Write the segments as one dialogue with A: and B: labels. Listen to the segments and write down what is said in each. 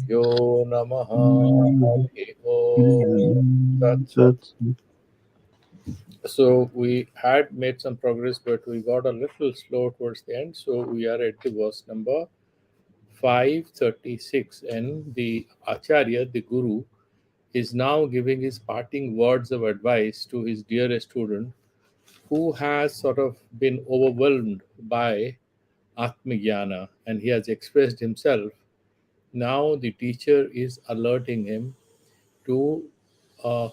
A: Yo Namaha Harihi Om Tat Sat. So we had made some progress, but we got a little slow towards the end. So we are at the verse number 536, and the Acharya, the Guru, is now giving his parting words of advice to his dearest student who has sort of been overwhelmed by Atmajnana and he has expressed himself. Now the teacher is alerting him to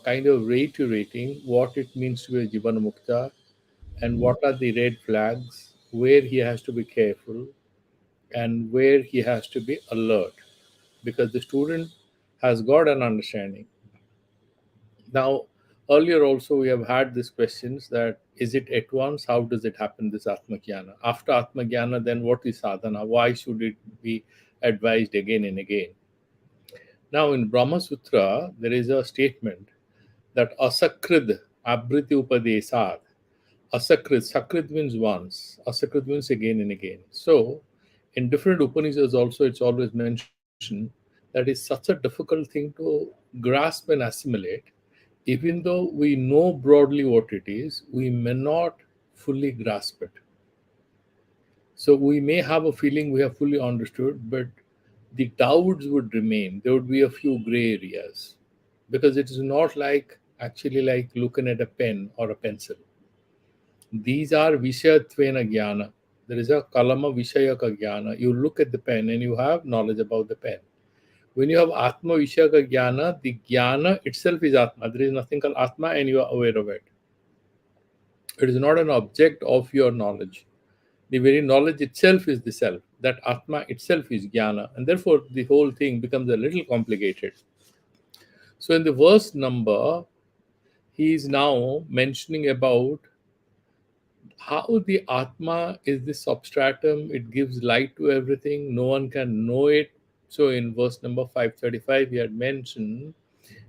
A: kind of reiterating what it means to be a Jivanamukta and what are the red flags, where he has to be careful and where he has to be alert, because the student has got an understanding. Now, earlier also we have had these questions that is it at once? How does it happen, this Atmagyana? After Atmagyana, then what is sadhana? Why should it be advised again and again? Now, in Brahma Sutra, there is a statement that asakrid abriti upadesad. Asakrid, sakrid means once, asakrid means again and again. So, in different Upanishads also, it's always mentioned that is such a difficult thing to grasp and assimilate. Even though we know broadly what it is, we may not fully grasp it. So, we may have a feeling we have fully understood, but the doubts would remain. There would be a few gray areas because it is not like actually like looking at a pen or a pencil. These are Vishayatvena Jnana. There is a Kalama Vishayaka Jnana. You look at the pen and you have knowledge about the pen. When you have Atma Vishayaka Jnana, the Jnana itself is Atma. There is nothing called Atma and you are aware of it. It is not an object of your knowledge. The very knowledge itself is the self. That Atma itself is Jnana. And therefore, the whole thing becomes a little complicated. So, in the verse number, he is now mentioning about how the Atma is the substratum, it gives light to everything, no one can know it. So in verse number 535, he had mentioned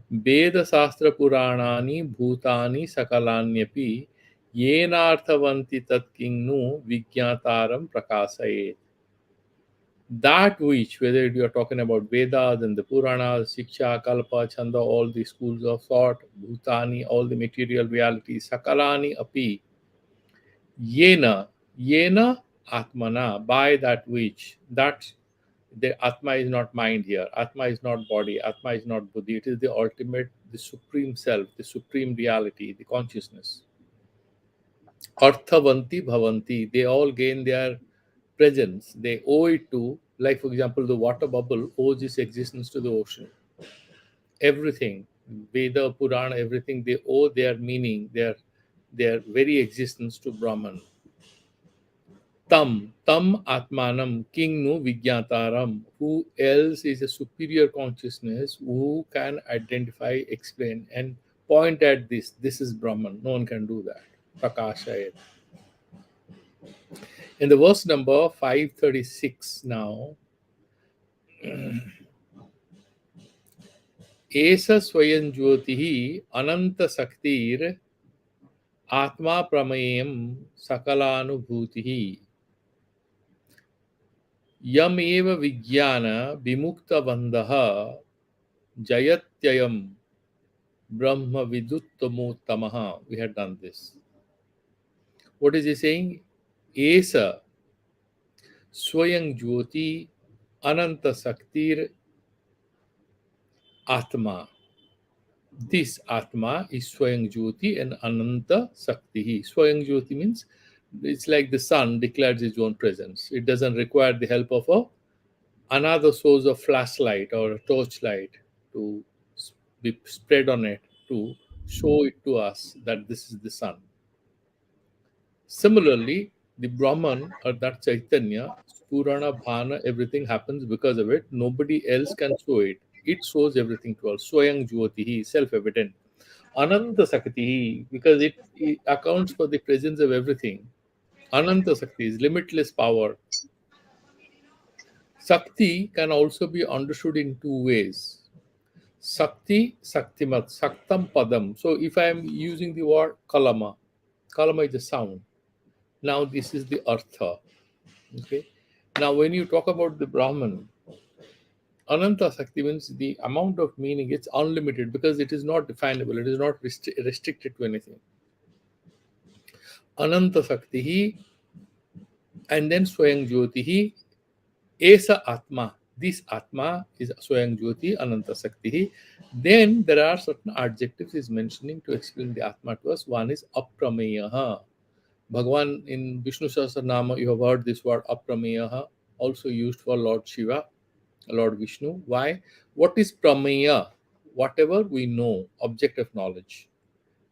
A: Veda Sastra Puranani Bhutani Sakalanyapi Yenarthavanti Tatkingnu Vijnataram Prakasayet. That which, whether you are talking about Vedas and the Puranas, Shiksha, Kalpa, Chanda, all the schools of thought, Bhutani, all the material realities, Sakalani Api, Yena Atmana, by that which, that the Atma is not mind here, Atma is not body, Atma is not Buddhi, it is the ultimate, the supreme self, the supreme reality, the consciousness. Arthavanti Bhavanti, they all gain their presence, they owe it to, like for example, the water bubble owes its existence to the ocean. Everything, Veda, Purana, everything, they owe their meaning, their very existence to Brahman. Tam Atmanam, King no Vijnataram. Who else is a superior consciousness who can identify, explain, and point at this? This is Brahman. No one can do that. Prakashayat. In the verse number 536 now, Esa Swayam Jyotihi Ananta Saktir Atma Pramayam Sakalanubhutihi Yameva Vijnana Vimukta Bandha Jayatyayam Brahma Viduttamo. We had done this. What is he saying? Esa Swayam Jyoti Ananta Saktir Atma. This Atma is Swayam Jyoti and Ananta Sakti. Swayam Jyoti means it's like the sun declares its own presence. It doesn't require the help of another source of flashlight or a torchlight to be spread on it to show it to us that this is the sun. Similarly, the Brahman or that Chaitanya, Purana, Bhana, everything happens because of it. Nobody else can show it. It shows everything to us. Swayam Jyotihi, self-evident. Ananta Sakti, because it accounts for the presence of everything. Ananta Sakti is limitless power. Sakti can also be understood in two ways. Sakti, Saktimat, Saktam Padam. So if I am using the word Kalama is a sound. Now this is the Artha. Okay. Now, when you talk about the Brahman, Ananta Sakti means the amount of meaning, it's unlimited because it is not definable, it is not restricted to anything. Ananta Sakti, and then Swayam Jyoti, Esa Atma. This Atma is Swayam Jyoti, Ananta Sakti. Then there are certain adjectives is mentioning to explain the Atma to us. One is Aprameyaha. Bhagwan in Vishnu Sahasranama, you have heard this word Aprameyaha, also used for Lord Shiva, Lord Vishnu. Why? What is Prameya? Whatever we know, object of knowledge.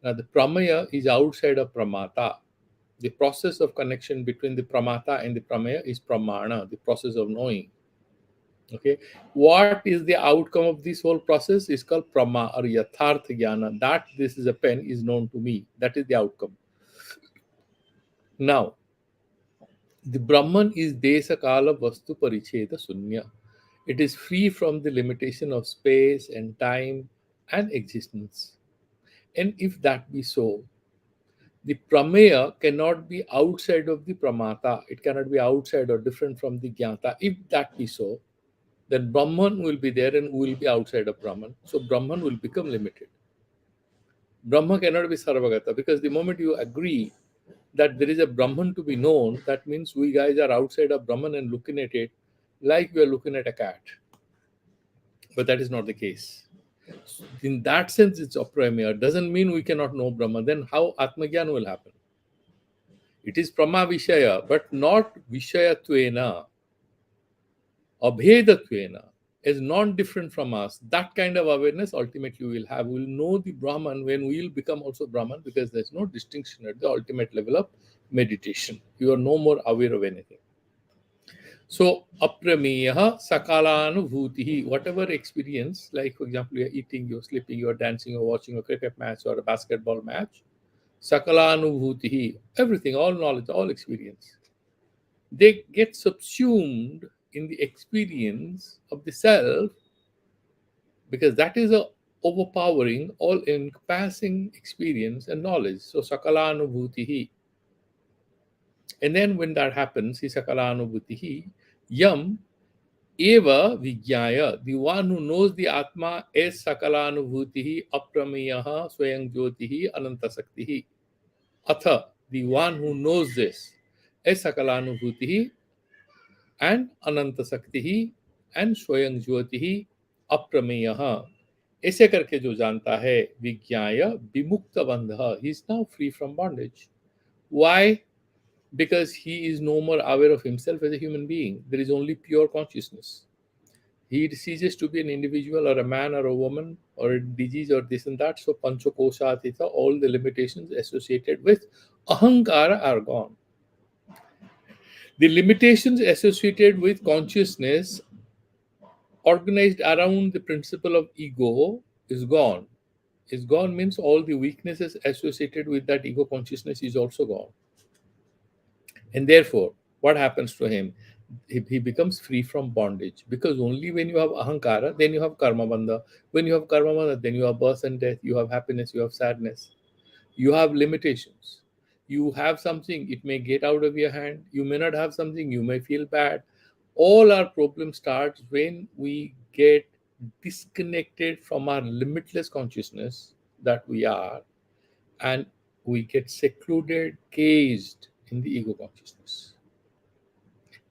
A: Now, the Prameya is outside of Pramata. The process of connection between the Pramata and the Prameya is Pramana, the process of knowing. Okay, what is the outcome of this whole process is called Prama or Yathartha Jnana. That this is a pen is known to me. That is the outcome. Now, the Brahman is Desa Kala Vastu Paricheda Sunya. It is free from the limitation of space and time and existence. And if that be so, the Prameya cannot be outside of the Pramata. It cannot be outside or different from the Jnata. If that be so, then Brahman will be there and will be outside of Brahman. So Brahman will become limited. Brahma cannot be Sarvagata because the moment you agree that there is a Brahman to be known, that means we guys are outside of Brahman and looking at it like we are looking at a cat. But that is not the case. In that sense, it's Aprameya. Doesn't mean we cannot know Brahma. Then how Atmagyan will happen? It is Prama Vishaya, but not Vishayatwena, Abhedatvena, is non different from us. That kind of awareness ultimately we will have. We will know the Brahman when we will become also Brahman because there's no distinction at the ultimate level of meditation. You are no more aware of anything. So, aprameyaha sakalanubhutihi, whatever experience, like for example, you're eating, you're sleeping, you're dancing, you're watching a cricket match or a basketball match, sakalanubhutihi, everything, all knowledge, all experience, they get subsumed in the experience of the self because that is a overpowering, all encompassing experience and knowledge. So, sakalanubhutihi. And then when that happens, he sakalanubhutihi, yam Eva Vijnaya, the one who knows the Atma is Sakalanubhutihi Aprameyaha Swayam Jyotihi Anantasaktihi. Atha, the one who knows this is Sakalanubhutihi and Anantasaktihi and Swayam Jyotihi Aprameyaha. ऐसे करके जो जानता है विज्ञाय विमुक्त बंध, he is now free from bondage. Why? Because he is no more aware of himself as a human being. There is only pure consciousness. He ceases to be an individual or a man or a woman or a disease or this and that. So panchakoshatita, all the limitations associated with ahankara are gone. The limitations associated with consciousness organized around the principle of ego is gone. Is gone means all the weaknesses associated with that ego consciousness is also gone. And therefore, what happens to him? He becomes free from bondage because only when you have ahankara, then you have karma bandha. When you have karma bandha, then you have birth and death, you have happiness, you have sadness, you have limitations. You have something, it may get out of your hand. You may not have something, you may feel bad. All our problem starts when we get disconnected from our limitless consciousness that we are, and we get secluded, caged in the ego consciousness.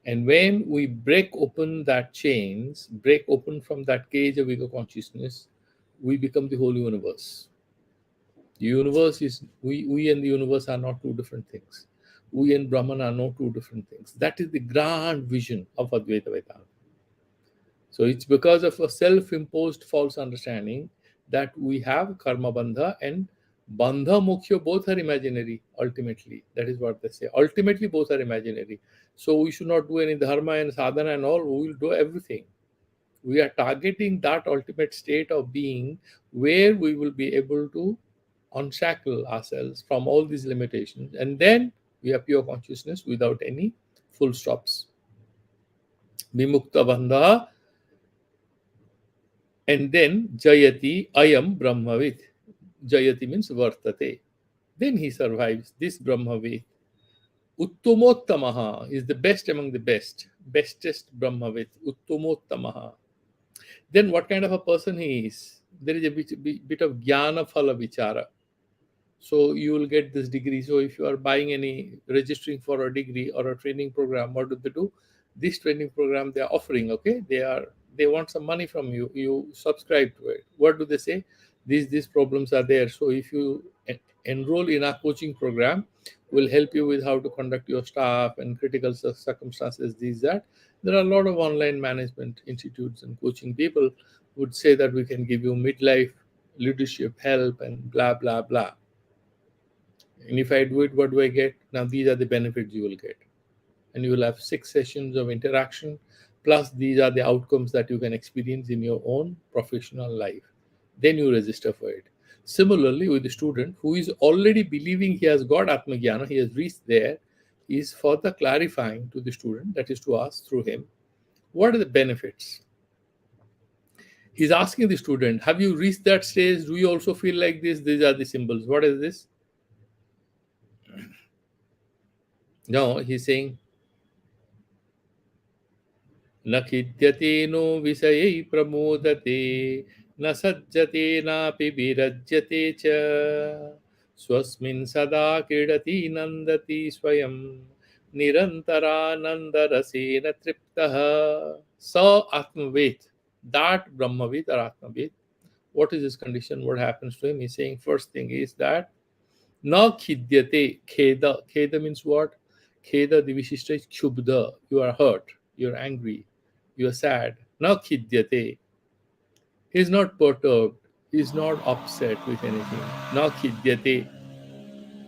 A: And when we break open that chains, break open from that cage of ego consciousness, we become the whole universe. The universe is, we and the universe are not two different things. We and Brahman are not two different things. That is the grand vision of Advaita Vedanta. So it's because of a self-imposed false understanding that we have karma bandha and bandha moksha, both are imaginary ultimately. That is what they say. Ultimately both are imaginary. So we should not do any dharma and sadhana and all. We will do everything. We are targeting that ultimate state of being where we will be able to unshackle ourselves from all these limitations. And then we have pure consciousness without any full stops. Vimukta bandha. And then Jayati Ayam Brahmavit. Jayati means Vartate. Then he survives this Brahmavit. Uttomottamaha is the best among the best. bestest Brahmavit, Uttomottamaha. Then what kind of a person he is? There is a bit of Jnana Phala Vichara. So you will get this degree. So if you are buying any, registering for a degree or a training program, what do they do? This training program they are offering, okay, they want some money from you, you subscribe to it. What do they say? These problems are there, so if you enroll in a coaching program, will help you with how to conduct your staff and critical circumstances, these that. There are a lot of online management institutes and coaching people would say that we can give you midlife leadership help and blah blah blah. And if I do it, what do I get? Now, these are the benefits you will get. And you will have 6 sessions of interaction. Plus, these are the outcomes that you can experience in your own professional life. Then you register for it. Similarly, with the student who is already believing he has got Atmagyana, he has reached there, he is further clarifying to the student, that is to us through him, what are the benefits? He's asking the student, have you reached that stage? Do you also feel like this? These are the symbols. What is this? No, he's saying, न खिद्यते no विषयै प्रमोदते न सज्जते नापि विरज्यते च स्वस्मिन् सदा क्रीडति नन्दति स्वयं निरन्तरानन्दरसेन तृप्तः स आत्मवेद. That Brahmavid or Atmavid, what is his condition? What happens to him? He's saying first thing is that na khidyate. Kheda means what? Kheda, the Vishishta is kshubda. You are hurt. You are angry. You are sad. Na khidyate. He is not perturbed. He is not upset with anything. Na khidyate.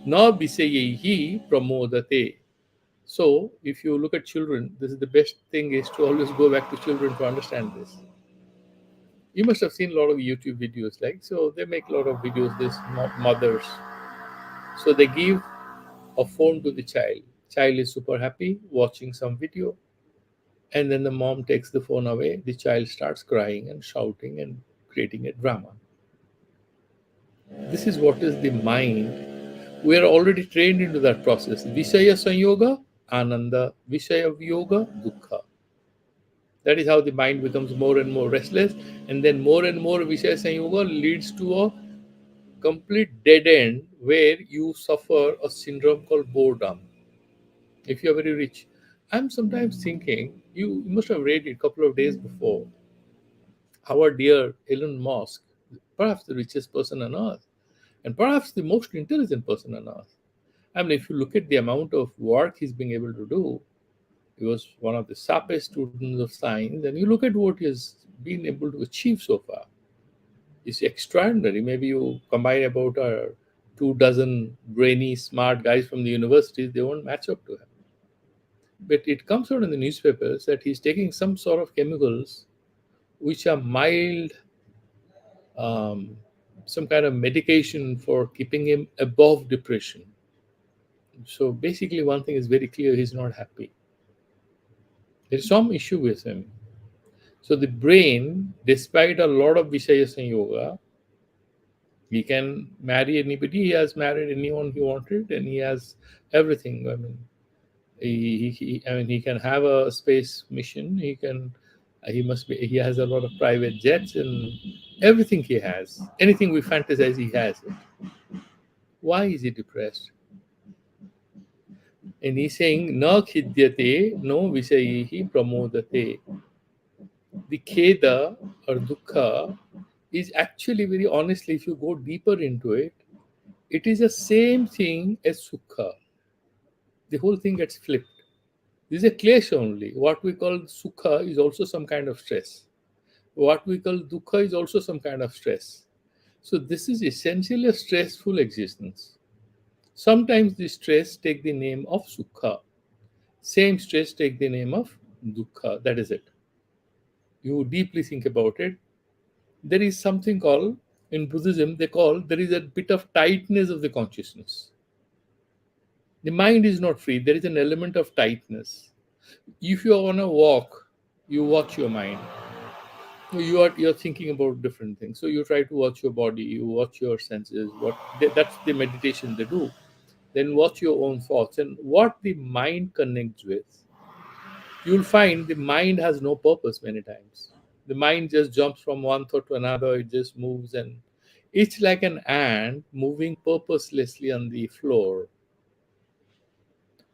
A: Na bisayehi pramodate. So, if you look at children, this is the best thing is to always go back to children to understand this. You must have seen a lot of YouTube videos, like, so they make a lot of videos, these mothers. So they give a phone to the child. Child is super happy watching some video, and then the mom takes the phone away. The child starts crying and shouting and creating a drama. This is what is the mind. We are already trained into that process. Vishaya Sanyoga, Ananda. Vishaya Yoga, Dukkha. That is how the mind becomes more and more restless, and then more and more Vishaya Sanyoga leads to a complete dead end where you suffer a syndrome called boredom. If you're very rich, I'm sometimes thinking, you must have read it a couple of days before. Our dear Elon Musk, perhaps the richest person on earth, and perhaps the most intelligent person on earth. I mean, if you look at the amount of work he's being able to do, he was one of the sharpest students of science, and you look at what he has been able to achieve so far. It's extraordinary. Maybe you combine about 2 dozen brainy, smart guys from the universities, they won't match up to him. But it comes out in the newspapers that he's taking some sort of chemicals which are mild, um, some kind of medication for keeping him above depression. So basically, one thing is very clear, he's not happy. There's some issue with him. So the brain, despite a lot of Vishayas and yoga, he can marry anybody. He has married anyone he wanted, and he has everything. I mean, he can have a space mission. He has a lot of private jets and everything he has. Anything we fantasize, he has it. Why is he depressed? And he's saying, na khidyate, no visayihi pramodate. The kheda or dukkha is actually, very honestly, if you go deeper into it, it is the same thing as sukha. The whole thing gets flipped. This is a clash only. What we call sukha is also some kind of stress. What we call dukkha is also some kind of stress. So this is essentially a stressful existence. Sometimes the stress take the name of sukha. Same stress take the name of dukkha. That is it. You deeply think about it. There is something called, in Buddhism, there is a bit of tightness of the consciousness. The mind is not free. There is an element of tightness. If you are on a walk, you watch your mind. You're thinking about different things. So you try to watch your body, you watch your senses. That's the meditation they do. Then watch your own thoughts and what the mind connects with. you'll find the mind has no purpose many times. The mind just jumps from one thought to another, it just moves, and it's like an ant moving purposelessly on the floor.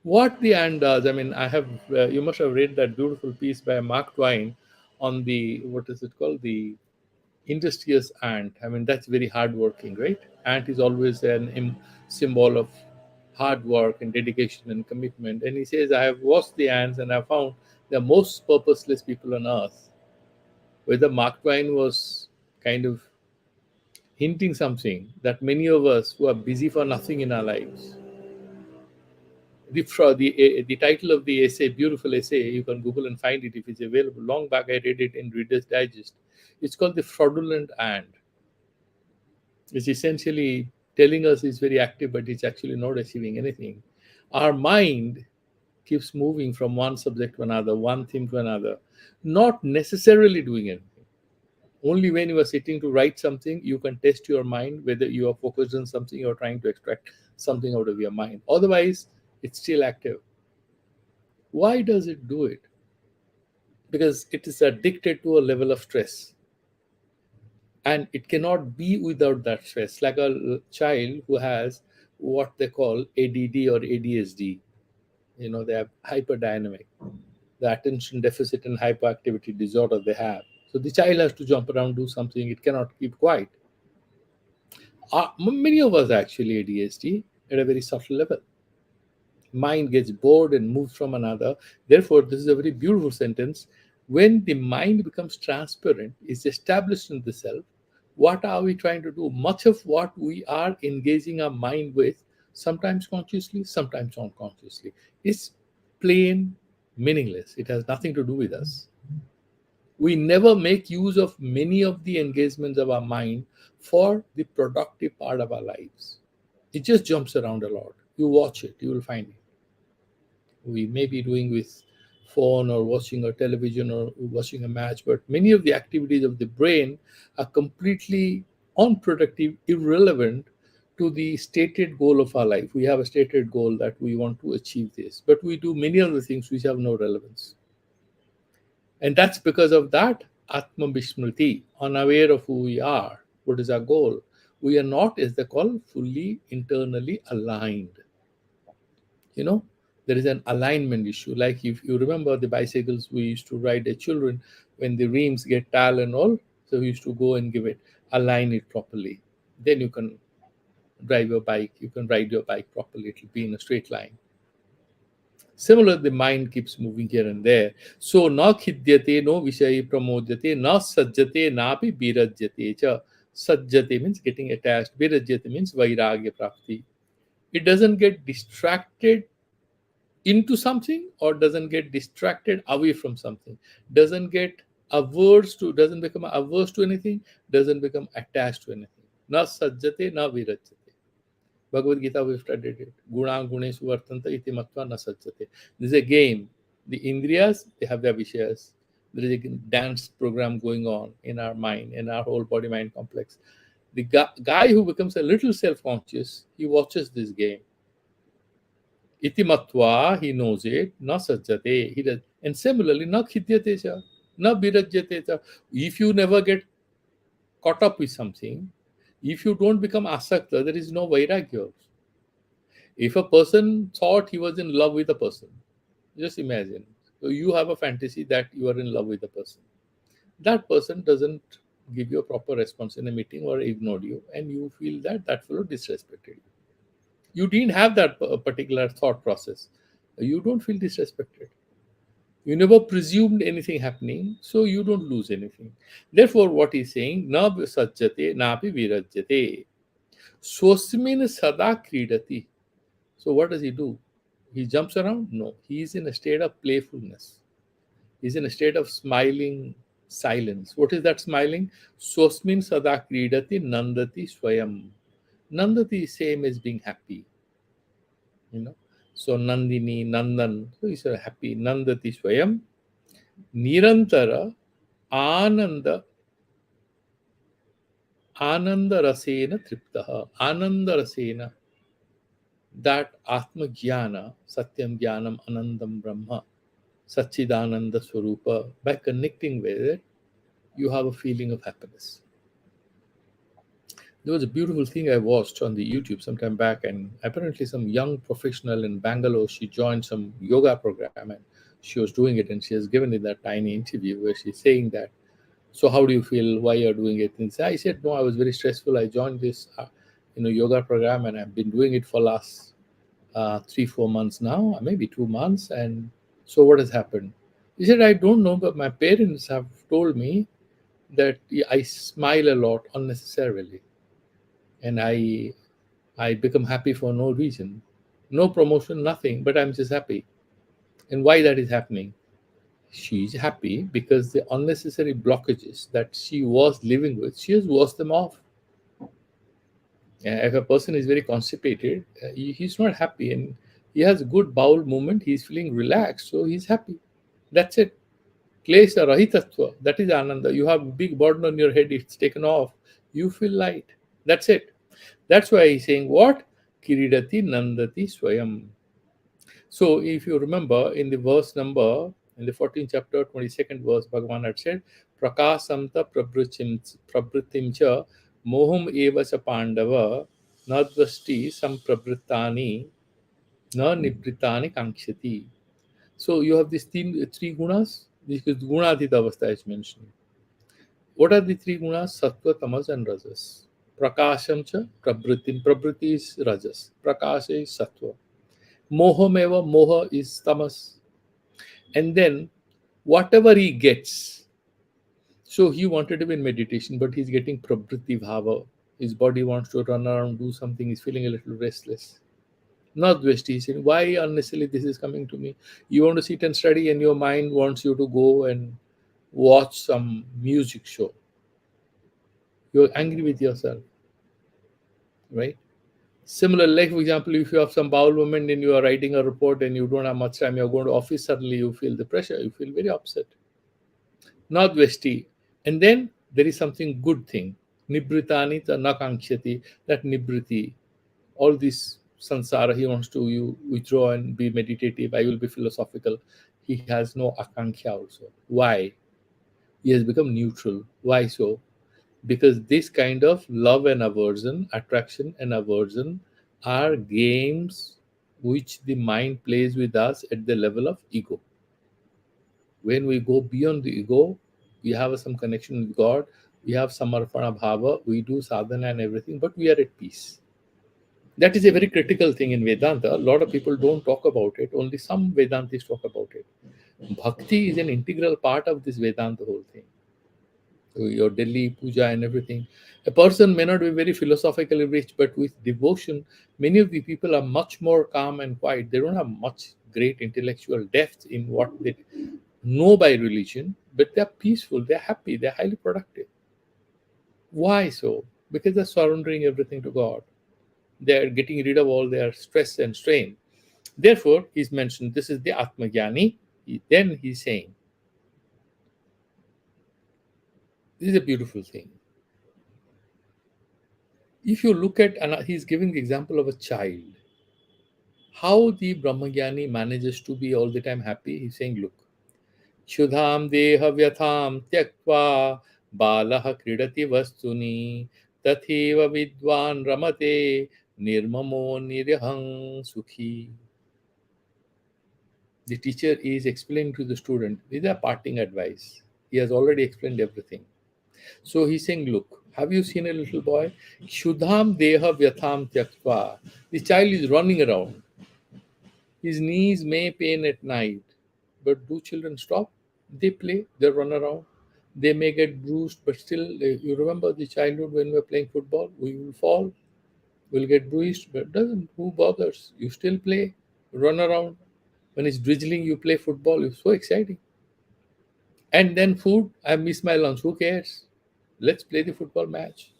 A: What the ant does, I mean, you must have read that beautiful piece by Mark Twain on the, what is it called? The industrious ant. I mean, that's very hardworking, right? Ant is always symbol of hard work and dedication and commitment. And he says, I have watched the ants and I found the most purposeless people on earth. Whether Mark Twain was kind of hinting something that many of us who are busy for nothing in our lives. The title of the essay, beautiful essay, you can Google and find it if it's available. Long back, I read it in Reader's Digest. It's called The Fraudulent Ant. It's essentially telling us it's very active, but it's actually not achieving anything. Our mind keeps moving from one subject to another, one theme to another, not necessarily doing anything. Only when you are sitting to write something, you can test your mind whether you are focused on something or trying to extract something out of your mind. Otherwise, it's still active. Why does it do it? Because it is addicted to a level of stress, and it cannot be without that stress. Like a child who has what they call ADD or ADSD, they have hyperdynamic, the attention deficit and hyperactivity disorder they have. So the child has to jump around, do something, it cannot keep quiet. Many of us actually ADHD at a very subtle level. Mind gets bored and moves from another. Therefore, this is a very beautiful sentence. When the mind becomes transparent, is established in the self, what are we trying to do? Much of what we are engaging our mind with, sometimes consciously, sometimes unconsciously, is plain meaningless. It has nothing to do with us. We never make use of many of the engagements of our mind for the productive part of our lives. It just jumps around a lot. You watch it, you will find it. We may be doing with phone or watching a television or watching a match, but many of the activities of the brain are completely unproductive, irrelevant to the stated goal of our life. We have a stated goal that we want to achieve this, but we do many other things which have no relevance. And that's because of that Atma Vismriti, unaware of who we are, what is our goal. We are not, as they call, fully internally aligned. You know, there is an alignment issue. Like if you remember the bicycles we used to ride as children, when the rims get tall and all, so we used to go and give it, align it properly. Then you can drive your bike, you can ride your bike properly, it will be in a straight line. Similar, the mind keeps moving here and there. So, na khidyate, no vishayi pramodyate, na sajjate, napi birajyate cha. Sajjate means getting attached, birajyate means vairagya prapti. It doesn't get distracted into something or doesn't get distracted away from something, doesn't become averse to anything, doesn't become attached to anything. Na sajjate, na virajyate. Bhagavad Gita, we've studied it. Guna gunesu vartanta iti matva na sajjate. This is a game. The Indriyas, they have their vishayas. There is a dance program going on in our mind, in our whole body mind complex. The guy who becomes a little self conscious, he watches this game. Iti matva, he knows it, na sajjate. He does. And similarly, na khidyate cha, na birajyate cha. If you never get caught up with something, if you don't become asakta, there is no vairagya. If a person thought he was in love with a person, just imagine. So you have a fantasy that you are in love with a person. That person doesn't give you a proper response in a meeting or ignored you, and you feel that that fellow disrespected you. You didn't have that particular thought process. You don't feel disrespected. You never presumed anything happening, so you don't lose anything. Therefore, what he's saying, na sajjate, napi virajyate. Swasmin sada kridati. So what does he do? He jumps around? No. He is in a state of playfulness. He's in a state of smiling silence. What is that smiling? Swasmin sada kridati nandati swayam. Nandati is same as being happy. So Nandini, Nandan, so he's happy. Nandati swayam. Nirantara ananda ananda rasena triptaha. Ananda rasena. That Atma Jnana, Satyam Jnanam Anandam Brahma. Satchidananda Swarupa. By connecting with it, you have a feeling of happiness. There was a beautiful thing I watched on the YouTube some time back, and apparently some young professional in Bangalore, she joined some yoga program and she was doing it, and she has given it that tiny interview where she's saying that, so how do you feel? Why you're doing it? And I said, no, I was very stressful. I joined this, yoga program, and I've been doing it for last 3 4 months now, maybe 2 months. And so what has happened? He said, I don't know, but my parents have told me that I smile a lot unnecessarily, and I become happy for no reason, no promotion, nothing, but I'm just happy. And why that is happening? She's happy because the unnecessary blockages that she was living with, she has washed them off. If a person is very constipated, he's not happy, and he has a good bowel movement, he's feeling relaxed, so he's happy. That's it. Klesha rahitatva, that is ananda. You have a big burden on your head, it's taken off, you feel light. That's it. That's why he's saying what? Kiridati nandati swayam. So if you remember in the verse number, in the 14th chapter, 22nd verse, Bhagavan had said, Prakasamta prabhutimcha mohum eva sa pandava nadvasti samprabritani na nibritani kankshati. So you have these three gunas. This is gunadita avastha is mentioned. What are the three gunas? Sattva, tamas, and rajas. Prakasham cha prabritim. Prabriti is rajas. Prakasha is sattva. Mohameva, moha is tamas. And then whatever he gets, so he wanted to be in meditation, but he's getting prabriti bhava. His body wants to run around, do something, he's feeling a little restless. Not dveshti, he's saying, why unnecessarily this is coming to me? You want to sit and study, and your mind wants you to go and watch some music show. You're angry with yourself, right? Similar, like for example, if you have some bowel movement and you are writing a report and you don't have much time, you're going to office, suddenly you feel the pressure, you feel very upset. Not vesti. And then there is something good thing. Nibritani ta nakankshati, that nibriti. All this sansara, he wants to you withdraw and be meditative, I will be philosophical. He has no akanksha also. Why? He has become neutral. Why so? Because this kind of love and aversion, attraction and aversion, are games which the mind plays with us at the level of ego. When we go beyond the ego, we have some connection with God, we have samarpana bhava, we do sadhana and everything, but we are at peace. That is a very critical thing in Vedanta. A lot of people don't talk about it, only some Vedantis talk about it. Bhakti is an integral part of this Vedanta whole thing. Your Delhi puja and everything. A person may not be very philosophically rich, but with devotion, many of the people are much more calm and quiet. They don't have much great intellectual depth in what they know by religion, but they're peaceful, they're happy, they're highly productive. Why so? Because they're surrendering everything to God. They're getting rid of all their stress and strain. Therefore, he's mentioned this is the Atmagyani. Then he's saying, this is a beautiful thing. If you look at, and he's giving the example of a child, how the Brahmagyani manages to be all the time happy. He's saying, look, Shudham deha vyatham tyaktva balaha kridati vastuni tatheva vidwan ramate nirmamo nirahang sukhi. The teacher is explaining to the student, with a parting advice. He has already explained everything. So he's saying, look, have you seen a little boy? Shudham deha vyatham tyaktva. The child is running around. His knees may pain at night, but do children stop? They play, they run around. They may get bruised, but still, you remember the childhood when we were playing football? We will fall, we'll get bruised, but doesn't. Who bothers? You still play, run around. When it's drizzling, you play football. It's so exciting. And then food, I miss my lunch. Who cares? Let's play the football match.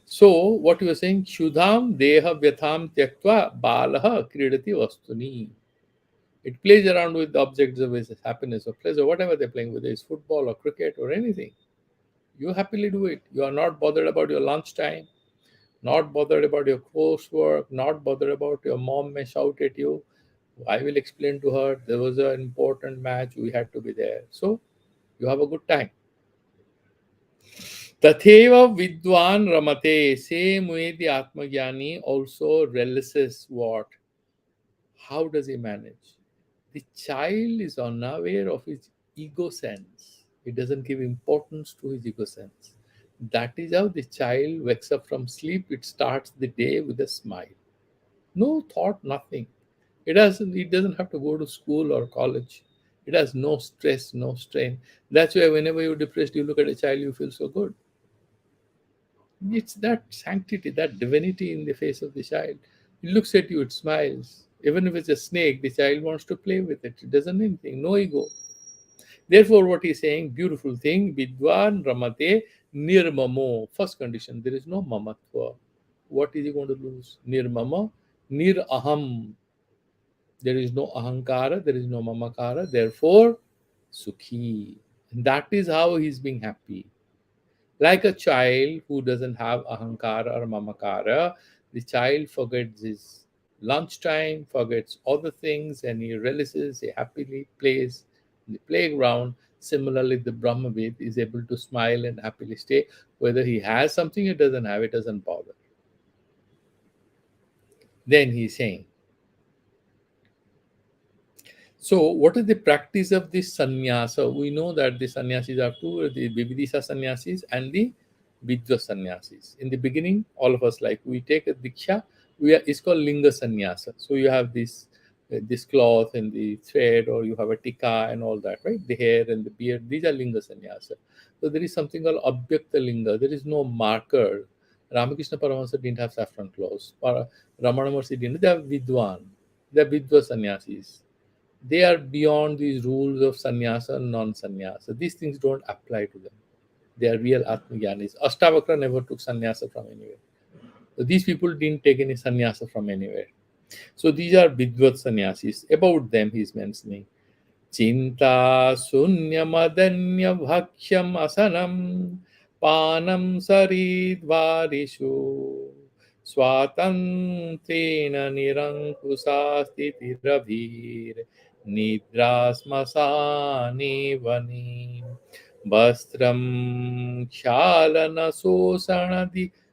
A: So, what you are saying, Shudham Deha Vyatham Tyaktva Balaha Kridati Vastuni. It plays around with the objects of its happiness or pleasure, whatever they're playing, whether it's football or cricket or anything. You happily do it. You are not bothered about your lunchtime, not bothered about your coursework, not bothered about your mom may shout at you. I will explain to her there was an important match, we had to be there. So you have a good time. Tatheva Vidwan Ramate, same way the Atmagyani also relishes what? How does he manage? The child is unaware of his ego sense. He doesn't give importance to his ego sense. That is how the child wakes up from sleep. It starts the day with a smile. No thought, nothing. It doesn't have to go to school or college. It has no stress, no strain. That's why whenever you're depressed, you look at a child, you feel so good. It's that sanctity, that divinity in the face of the child. It looks at you, it smiles. Even if it's a snake, the child wants to play with it. It doesn't anything, no ego. Therefore, what he's saying, beautiful thing, Vidwan Ramate Nirmamo. First condition, there is no mamatva. What is he going to lose? Nirmama, Nir Aham. There is no ahankara, there is no mamakara. Therefore, Sukhi. And that is how he's being happy. Like a child who doesn't have ahankara or mamakara, the child forgets his lunchtime, forgets other things, and he relishes, he happily plays in the playground. Similarly, the Brahmavid is able to smile and happily stay. Whether he has something or doesn't have, it doesn't bother. Then he's saying, so, what is the practice of this sannyasa? We know that the sannyasis are two, the Vividisa sannyasis and the Vidya sannyasis. In the beginning, all of us, like, we take a diksha, it's called linga sannyasa. So you have this cloth and the thread, or you have a tika and all that, right? The hair and the beard, these are linga sannyasa. So there is something called abhyakta linga. There is no marker. Ramakrishna Paramahansa didn't have saffron clothes. Ramana Maharshi didn't. They are vidwan. They are vidya sannyasis. They are beyond these rules of sannyasa and non-sannyasa. These things don't apply to them. They are real Atmagyanis. Ashtavakra never took sannyasa from anywhere. So these people didn't take any sannyasa from anywhere. So these are Vidvat sannyasis. About them he is mentioning. Chinta sunyamadanya bhaksham asanam panam saridvarishu स्वातन्त्रेण निरङ्कुशास्तिथिरभिर् निद्राश्मशाने वने वस्त्रं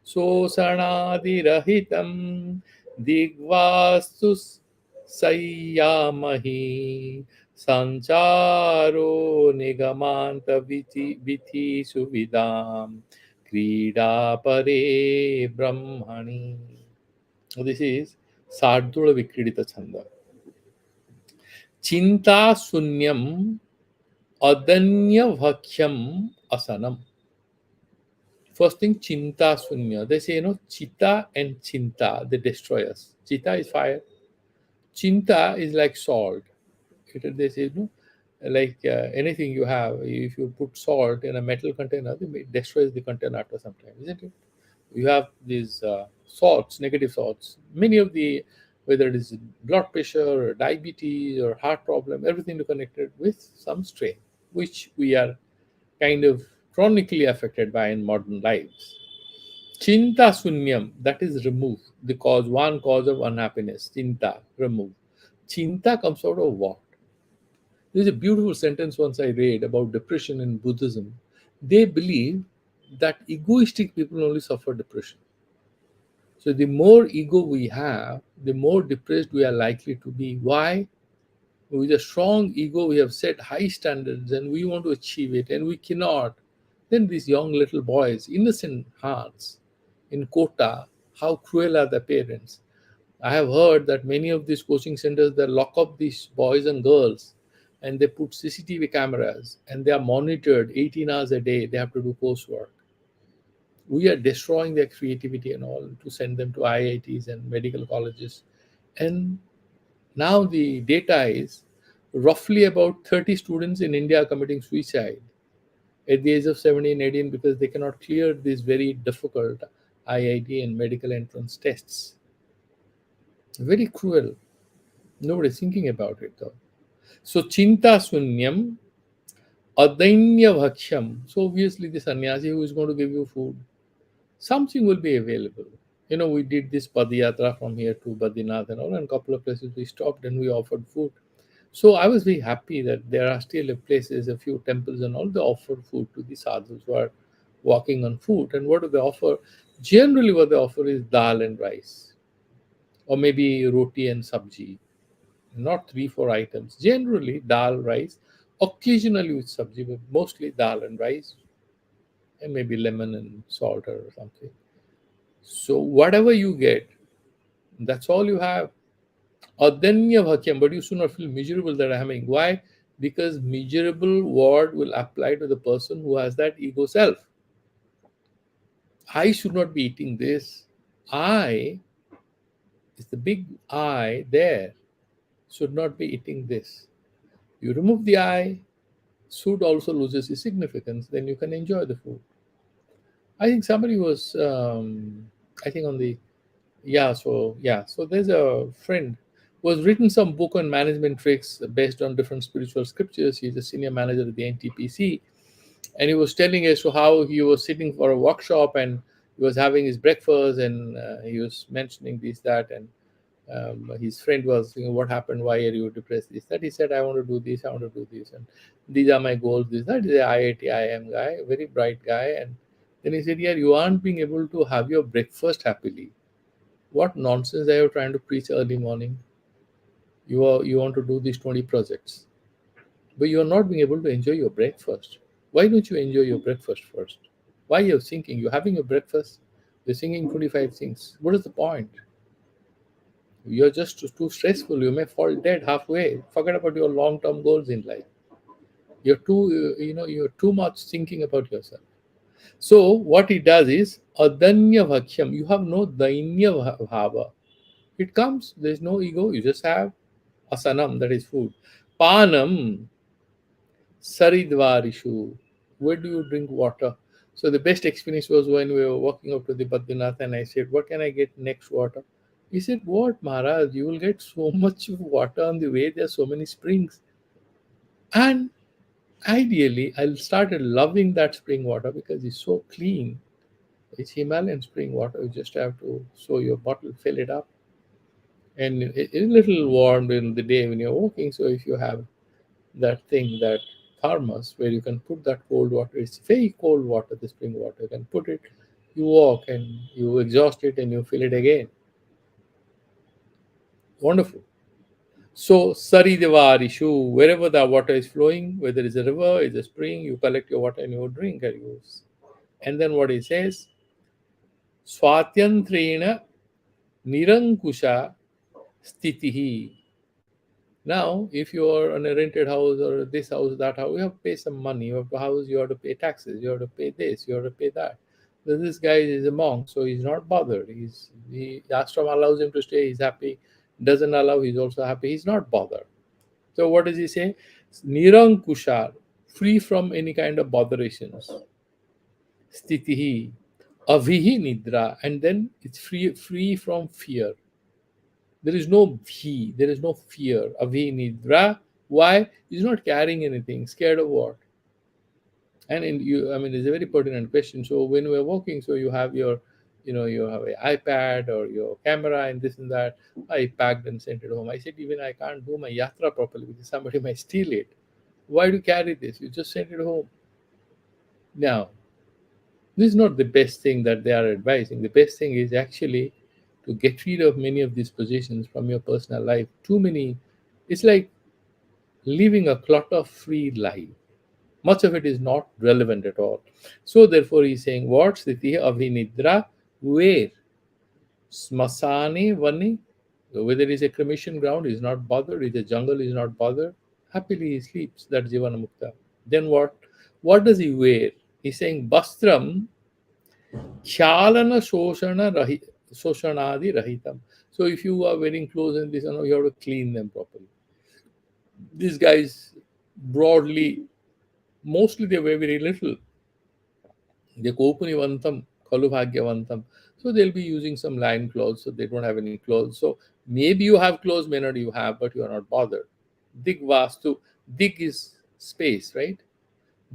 A: शोषणादिरहितं दिग्वास्तु संयामहि संचारो निगमान्तविधिषु विदाम् क्रीडा परे ब्रह्मणि. This is Sardula Vikridita Chanda. Chinta Sunyam Adanya Bhakhyam Asanam. First thing, Chinta Sunya. They say, Chita and Chinta, they destroy us. Chita is fire. Chinta is like salt. They say, like anything you have, if you put salt in a metal container, it destroys the container after some time, isn't it? You have these salts, negative salts. Many of the, whether it is blood pressure or diabetes or heart problem, everything is connected with some strain, which we are kind of chronically affected by in modern lives. Chinta sunyam, that is remove the cause, one cause of unhappiness. Chinta, remove. Chinta comes out of what? There's a beautiful sentence once I read about depression in Buddhism. They believe that egoistic people only suffer depression. So the more ego we have, the more depressed we are likely to be. Why? With a strong ego, we have set high standards and we want to achieve it and we cannot. Then these young little boys, innocent hearts in Kota, how cruel are the parents? I have heard that many of these coaching centers, they lock up these boys and girls and they put CCTV cameras and they are monitored 18 hours a day. They have to do coursework. We are destroying their creativity and all to send them to IITs and medical colleges. And now the data is roughly about 30 students in India are committing suicide at the age of 17, 18 because they cannot clear these very difficult IIT and medical entrance tests. Very cruel. Nobody's thinking about it though. So Chinta Sunyam Adainya Bhaksham. So obviously the sannyasi who is going to give you food, something will be available. We did this Padiyatra from here to Badrinath and all, and a couple of places we stopped and we offered food. So I was very happy that there are still places, a few temples and all, they offer food to the sadhus who are walking on foot. And what do they offer? Generally, what they offer is dal and rice, or maybe roti and sabji. Not three, four items. Generally, dal, rice, occasionally with sabji, but mostly dal and rice, and maybe lemon and salt or something. So whatever you get, that's all you have. Adanya bhakyam, but you should not feel miserable that I'm having. Why? Because miserable word will apply to the person who has that ego self. I should not be eating this. I is the big I there, should not be eating this. You remove the I, should also loses its significance, then you can enjoy the food. I think somebody was, I think on the, so there's a friend who has written some book on management tricks based on different spiritual scriptures. He's a senior manager at the NTPC, and he was telling us how he was sitting for a workshop and he was having his breakfast, and he was mentioning this that, and his friend was saying, what happened, why are you depressed, this that. He said, I want to do this, I want to do this, and these are my goals, this that. He's a IIT guy, very bright guy. And then he said, yeah, you aren't being able to have your breakfast happily. What nonsense are you trying to preach early morning? You want to do these 20 projects, but you are not being able to enjoy your breakfast. Why don't you enjoy your breakfast first? Why you're thinking you're having your breakfast, you're singing 25 things. What is the point? You're just too stressful. You may fall dead halfway. Forget about your long-term goals in life. You're too much thinking about yourself. So what it does is adanya bhakyam. You have no dainya bhava. It comes. There's no ego. You just have asanam, that is food. Panam saridvarishu. Where do you drink water? So the best experience was when we were walking up to the Badrinath, and I said, what can I get next water? He said, what, Maharaj? You will get so much water on the way. There are so many springs. And ideally, I started loving that spring water because it's so clean. It's Himalayan spring water. You just have to sew your bottle, fill it up. And it's a little warm during the day when you're walking. So if you have that thing, that thermos where you can put that cold water, it's very cold water, the spring water. You can put it, you walk and you exhaust it and you fill it again. Wonderful. So Saridevarishu, wherever the water is flowing, whether it's a river, it's a spring, you collect your water and you drink and use. And then what he says, Swatyantrena Nirankusha Stitihi. Now, if you are on a rented house or this house, that house, you have to pay some money. You have to house, you have to pay taxes, you have to pay this, you have to pay that. So this guy is a monk, so he's not bothered. The ashram allows him to stay, he's happy. Doesn't allow, he's also happy. He's not bothered. So what does he say? Nirankushar, free from any kind of botherations. Stitihi, avihi nidra, and then it's free from fear. There is no bhi, there is no fear. Avihi nidra. Why? He's not carrying anything. Scared of what? And it's a very pertinent question. So when we're walking, so you have your, you have an iPad or your camera and this and that. I packed and sent it home. I said, even I can't do my yatra properly because somebody might steal it. Why do you carry this? You just send it home. Now, this is not the best thing that they are advising. The best thing is actually to get rid of many of these positions from your personal life. Too many. It's like living a clutter free life. Much of it is not relevant at all. So therefore he's saying, what? Sthiti avinidra, where? Smasani vani, whether it is a cremation ground, is not bothered, is a jungle, is not bothered. Happily he sleeps, that's Jivana Mukta. Then what? What does he wear? He's saying Bastram Khyalana Soshanadi Rahitam. So if you are wearing clothes and this, you have to clean them properly. These guys broadly, mostly they wear very little. They Kopunivantam, Kalubhagyavantam. So they'll be using some line clothes, so they don't have any clothes. So maybe you have clothes, may not you have, but you are not bothered. Dig Vastu, Dig is space, right?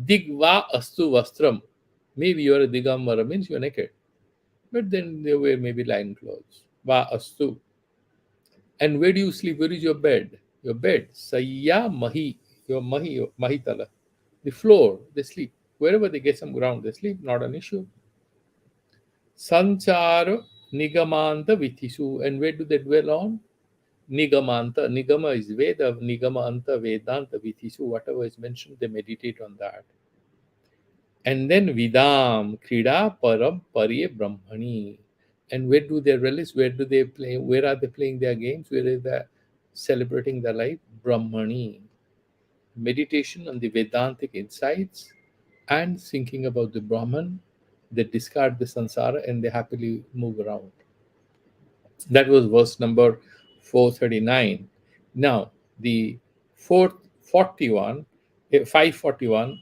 A: Dig Va Astu Vastram. Maybe you are a Digambara, means you are naked. but then they wear maybe line clothes. Va astu. And where do you sleep? Where is your bed? Your bed. Sayya mahi. Your mahitala. The floor. They sleep. Wherever they get some ground, they sleep. Not an issue. Sanchara Nigamanta Vithisu. And where do they dwell on? Nigamanta. Nigama is Veda. Nigamanta Vedanta Vithisu. Whatever is mentioned, they meditate on that. And then Vidam, Krida Param Pariye Brahmani. And where do they relish? Where do they play? Where are they playing their games? Where is they celebrating their life? Brahmani. Meditation on the Vedantic insights and thinking about the Brahman. They discard the samsara and they happily move around. That was verse number 439. Now, the fourth 41, 541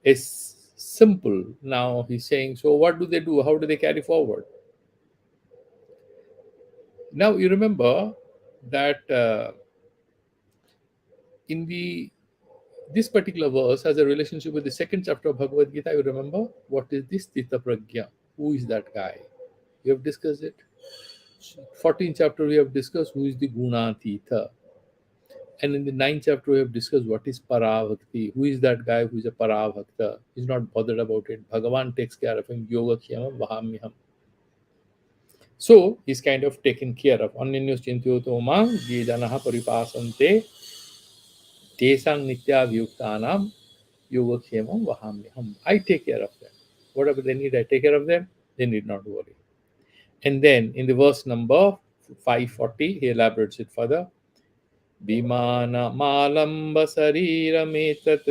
A: is simple. Now he's saying, so what do they do? How do they carry forward? Now you remember that in the this particular verse has a relationship with the second chapter of Bhagavad Gita. You remember what is this Tita Pragya? Who is that guy? We have discussed it. 14th chapter we have discussed who is the Gunatita. And in the ninth chapter, we have discussed what is Parabhakti. Who is that guy who is a Parabhakta? He's not bothered about it. Bhagavan takes care of him. Yoga Khyamam Vahamyam. So he's kind of taken care of. Ananyos Chintyoto Mang, Jedanaha Paripasante, Tesang Nitya Vyuktanam, Yoga Khyamam Vahamyam. I take care of them. Whatever they need, I take care of them. They need not worry. And then in the verse number 540, he elaborates it further. विमानमालम्बशरीरमेतत्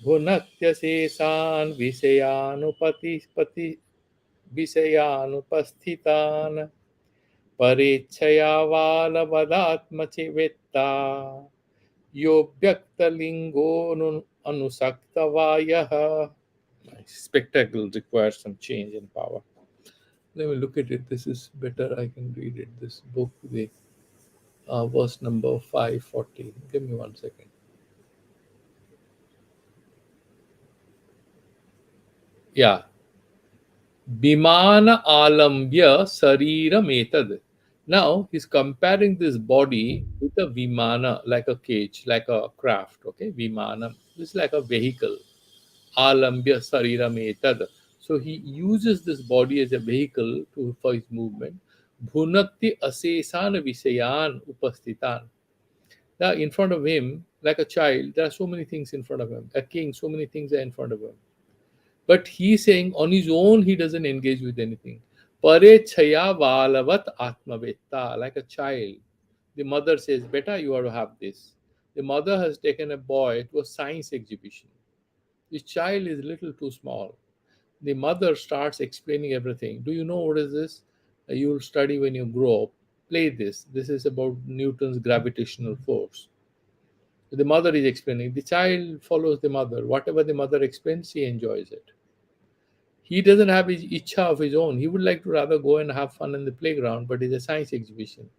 A: भुनक्त्यशेषान् विषयानुपस्थितान् परेच्छया बालवदात्मचिवेत्ता yo व्यक्तलिङ्गोऽनु अनुसक्तवायः. Spectacle requires some change in power. Let me look at it. This is better. I can read it. This book, the verse number 540. Give me 1 second. Yeah. Bimana alambya sarira metad. Now he's comparing this body with a vimana, like a cage, like a craft. Okay, vimana. This is like a vehicle. Alambya sarira metad. So he uses this body as a vehicle for his movement. Bhunakti asesan visayan upastitan. Now, in front of him, like a child, there are so many things in front of him. A king, so many things are in front of him. But he's saying on his own, he doesn't engage with anything. Pare chaya valavat atmavetta, like a child. The mother says, Beta, you have to have this. The mother has taken a boy to a science exhibition. The child is a little too small. The mother starts explaining everything. Do you know what is this? You will study when you grow up. Play this. This is about Newton's gravitational force. The mother is explaining. The child follows the mother. Whatever the mother explains, he enjoys it. He doesn't have his icha of his own. He would like to rather go and have fun in the playground, but it's a science exhibition.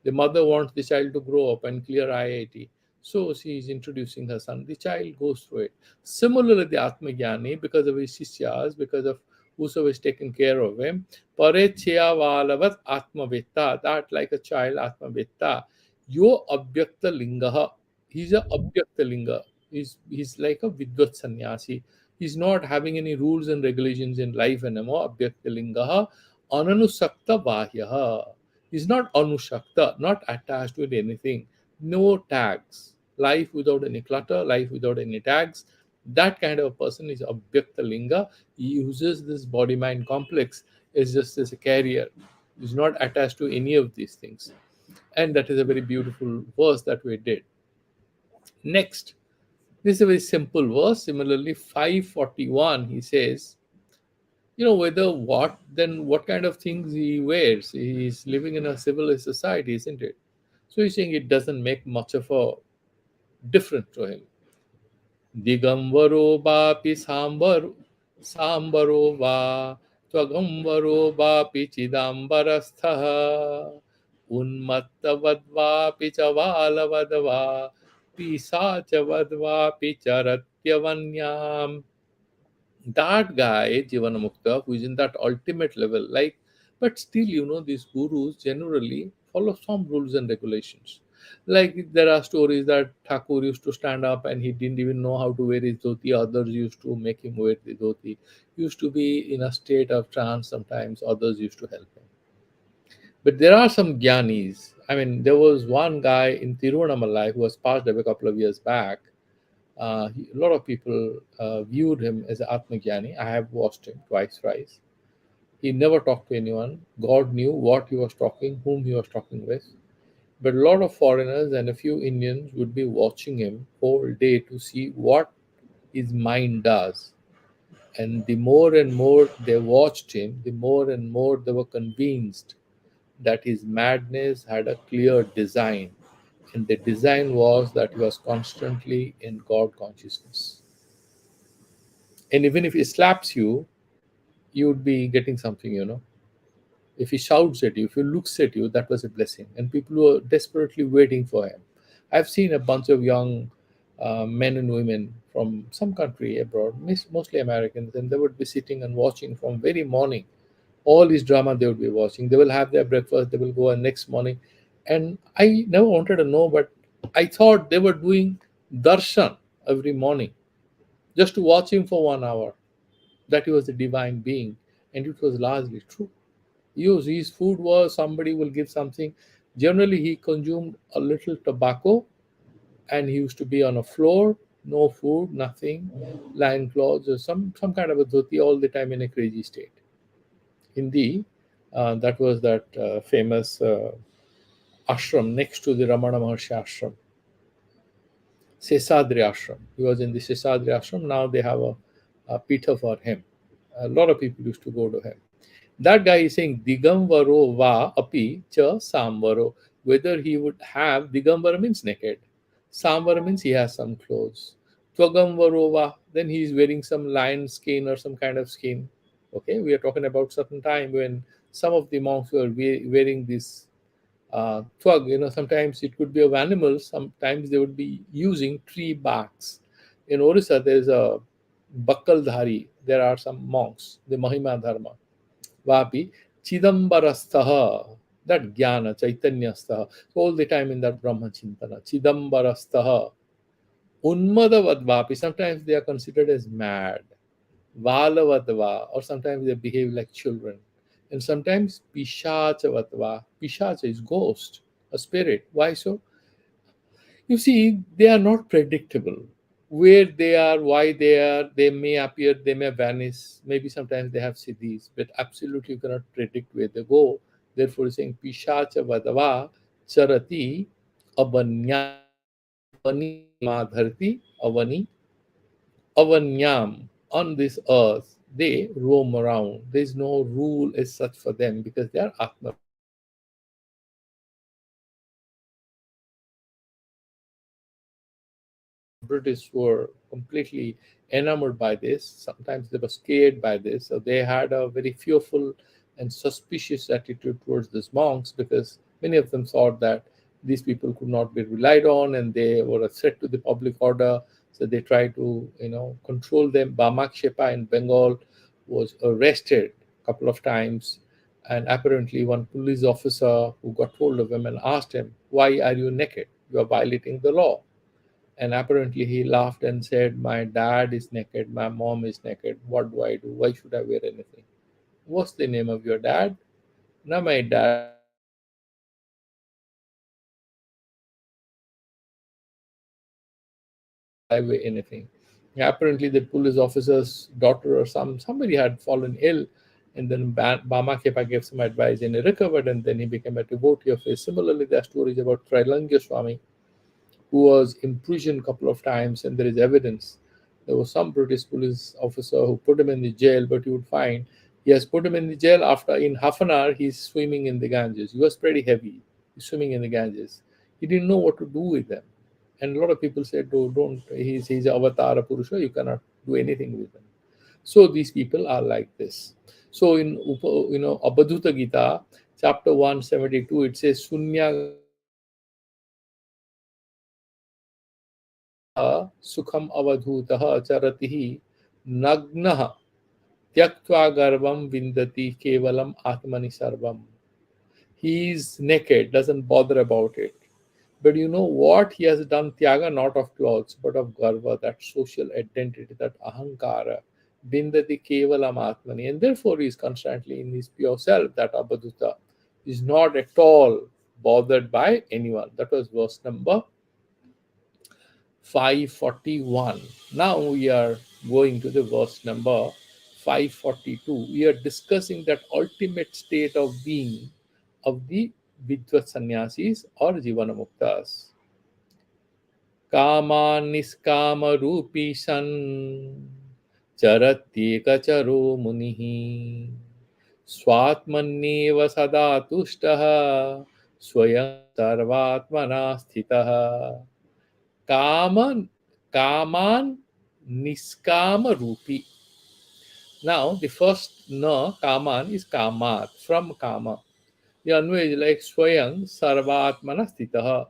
A: The mother wants the child to grow up and clear IIT. So she is introducing her son. The child goes through it. Similarly, the Atmagyani, because of his sishyas, because of whosoever is taken care of him, Parechya Valavat Atmavitta, that like a child Atmavitta, Yo Abhyakta Lingaha. He's a Abhyakta Linga. He's like a Vidvat Sannyasi. He's not having any rules and regulations in life anymore. Abhyakta Lingaha Ananusakta Bahyaha. He's not Anushakta, not attached with anything. No tags. Life without any clutter, life without any tags. That kind of a person is Abhyakta Linga. He uses this body mind complex as just as a carrier. He's not attached to any of these things. And that is a very beautiful verse that we did. Next, this is a very simple verse. Similarly, 541, he says, whether what, then what kind of things he wears. He's living in a civilized society, isn't it? So he's saying it doesn't make much of a difference to him. Digambaro bapi sambaro va twagambaro bapi chidambarastha unmattavadvapi chavalavadva pisachavadvapi charatyavanyam. That guy Jivanamukta, who is in that ultimate level, like, but still, these gurus generally follow some rules and regulations. Like, there are stories that Thakur used to stand up and he didn't even know how to wear his dhoti. Others used to make him wear the dhoti. Used to be in a state of trance sometimes. Others used to help him. But there are some gyanis. I mean, there was one guy in Tiruvannamalai who was passed away a couple of years back. A lot of people viewed him as an Atmagyani. I have watched him twice, thrice. He never talked to anyone. God knew what he was talking, whom he was talking with. But a lot of foreigners and a few Indians would be watching him whole day to see what his mind does. And the more and more they watched him, the more and more they were convinced that his madness had a clear design. And the design was that he was constantly in God consciousness. And even if he slaps you, you would be getting something. If he shouts at you, if he looks at you, that was a blessing. And people were desperately waiting for him. I've seen a bunch of young men and women from some country abroad, mostly Americans, and they would be sitting and watching from very morning. All his drama they would be watching. They will have their breakfast, they will go and next morning. And I never wanted to know, but I thought they were doing darshan every morning just to watch him for 1 hour, that he was a divine being. And it was largely true. His food was, somebody will give something. Generally, he consumed a little tobacco, and he used to be on a floor, no food, nothing, lying clothes or some kind of a dhoti all the time in a crazy state. In that was that famous ashram next to the Ramana Maharshi ashram, Sesadri ashram. He was in the Sesadri ashram. Now they have a pitha for him. A lot of people used to go to him. That guy is saying Digamvaro va api cha samvaro. Whether he would have, Digambara means naked. Samvara means he has some clothes. Twagamvaro va, then he is wearing some lion skin or some kind of skin. Okay, we are talking about certain time when some of the monks were wearing this twag. Sometimes it could be of animals, sometimes they would be using tree barks. In Orissa, there's a Bakkaldhari. There are some monks, the Mahima Dharma Vapi Chidambarastaha, that Jnana, Chaitanyastaha, all the time in that Brahma Chintana, Chidambarastaha, Unmadavad Vapi, sometimes they are considered as mad, Valavadva, or sometimes they behave like children, and sometimes Pishachavadva, Pishacha is ghost, a spirit. Why so? You see, they are not predictable. Where they are, why they are, they may appear, they may vanish. Maybe sometimes they have siddhis, but absolutely you cannot predict where they go. Therefore, he's saying Pishacha Vadava Charati Abanyam. Avani Madharti Avani Avanyam. On this earth, they roam around. There is no rule as such for them because they are Atma. British were completely enamored by this. Sometimes they were scared by this. So they had a very fearful and suspicious attitude towards these monks because many of them thought that these people could not be relied on and they were a threat to the public order. So they tried to, control them. Bamak Shepa in Bengal was arrested a couple of times. And apparently, one police officer who got hold of him and asked him, "Why are you naked? You are violating the law." And apparently he laughed and said, "My dad is naked, my mom is naked. What do I do? Why should I wear anything?" "What's the name of your dad?" "No, my dad is why should I wear anything?" Apparently the police officer's daughter or somebody had fallen ill, and then Bama Kepa gave some advice and he recovered, and then he became a devotee of his. Similarly, there are stories about Trailangya Swami who was imprisoned a couple of times, and there is evidence. There was some British police officer who put him in the jail, but you would find he has put him in the jail. After in half an hour, he's swimming in the Ganges. He was pretty heavy. He's swimming in the Ganges. He didn't know what to do with them, and a lot of people said, "Oh, don't. He's Avatar Purusha. You cannot do anything with him." So these people are like this. So in Abhadhuta Gita, chapter 172, it says Sunya Sukham Avadhutah Charatihi Nagnaha tyaktva garvam vindati kevalam atmani sarvam. He is naked, doesn't bother about it. But you know what? He has done tyaga not of clothes, but of garva, that social identity, that ahankara, bindati kevalam atmani. And therefore he is constantly in his pure self, that abhaduta. Is not at all bothered by anyone. That was verse number 541. Now we are going to the verse number 542. We are discussing that ultimate state of being of the Vidvat sannyasis or Jivana Muktas. Kama niskama rupi san charatyekacharo munihi स्वात्मन्येव सदा तुष्टः स्वयं सर्वात्मना स्थितः काम kaman niskama rupi. Now the first na kaman is kamat, from kama. The Anvay is like swayang sarvatmana stitaha.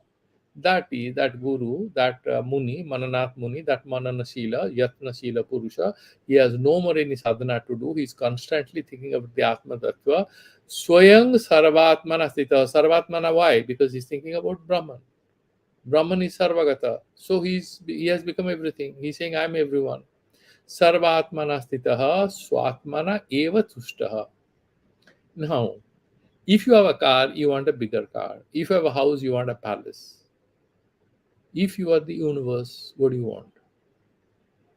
A: That is that guru, that muni, mananath muni, that mananashila, yatnashila purusha. He has no more any sadhana to do. He is constantly thinking of the atma tattva. Swayang sarvatmana stitaha. Sarvatmana, why? Because he's thinking about Brahman. Brahman is Sarvagata. So he has become everything. He's saying, I'm everyone. Sarvatmana stitaha swatmana eva tushtaha. Now, if you have a car, you want a bigger car. If you have a house, you want a palace. If you are the universe, what do you want?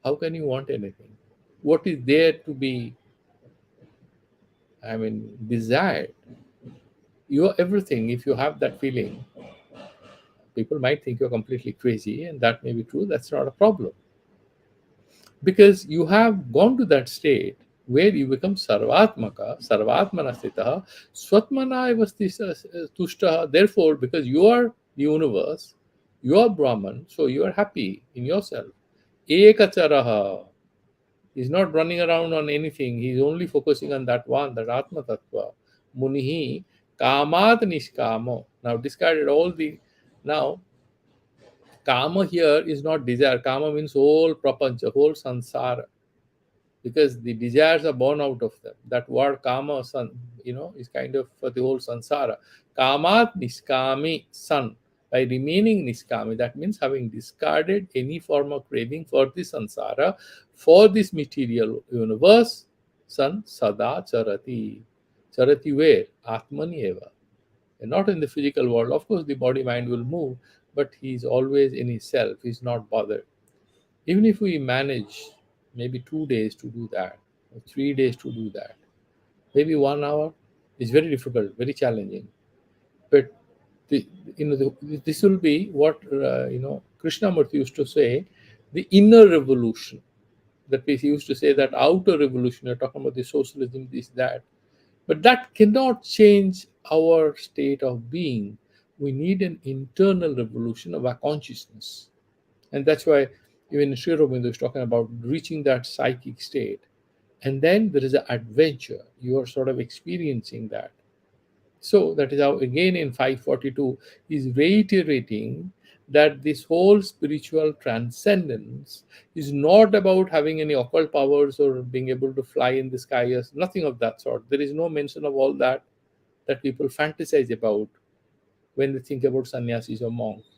A: How can you want anything? What is there to be, desired? You are everything. If you have that feeling, people might think you're completely crazy, and that may be true. That's not a problem. Because you have gone to that state where you become sarvatmaka, sarvatmana sthitaha, swatmana eva tushtaha. Therefore, because you are the universe, you are Brahman, so you are happy in yourself. Ekacharaha is not running around on anything. He's only focusing on that one, that Atma Tattva. Munihi kamat nishkamo. Now discarded all the now kama here is not desire. Kama means whole prapancha, whole sansara, because the desires are born out of them. That word kama, is kind of for the whole sansara. Kamat niskami san. By remaining niskami, that means having discarded any form of craving for the sansara, for this material universe, san sada charati. Charati where? Atmani eva. And not in the physical world. Of course, the body mind will move, but he is always in his self. He's not bothered. Even if we manage maybe 2 days to do that, or 3 days to do that, maybe 1 hour, is very difficult, very challenging. But this will be what Krishnamurti used to say, the inner revolution. That means he used to say that outer revolution. You're talking about the socialism, this that, but that cannot change our state of being. We need an internal revolution of our consciousness. And that's why even Sri Aurobindo is talking about reaching that psychic state. And then there is an adventure. You are sort of experiencing that. So that is how, again, in 542, he's reiterating that this whole spiritual transcendence is not about having any occult powers or being able to fly in the sky, or nothing of that sort. There is no mention of all that people fantasize about when they think about sannyasis or monks.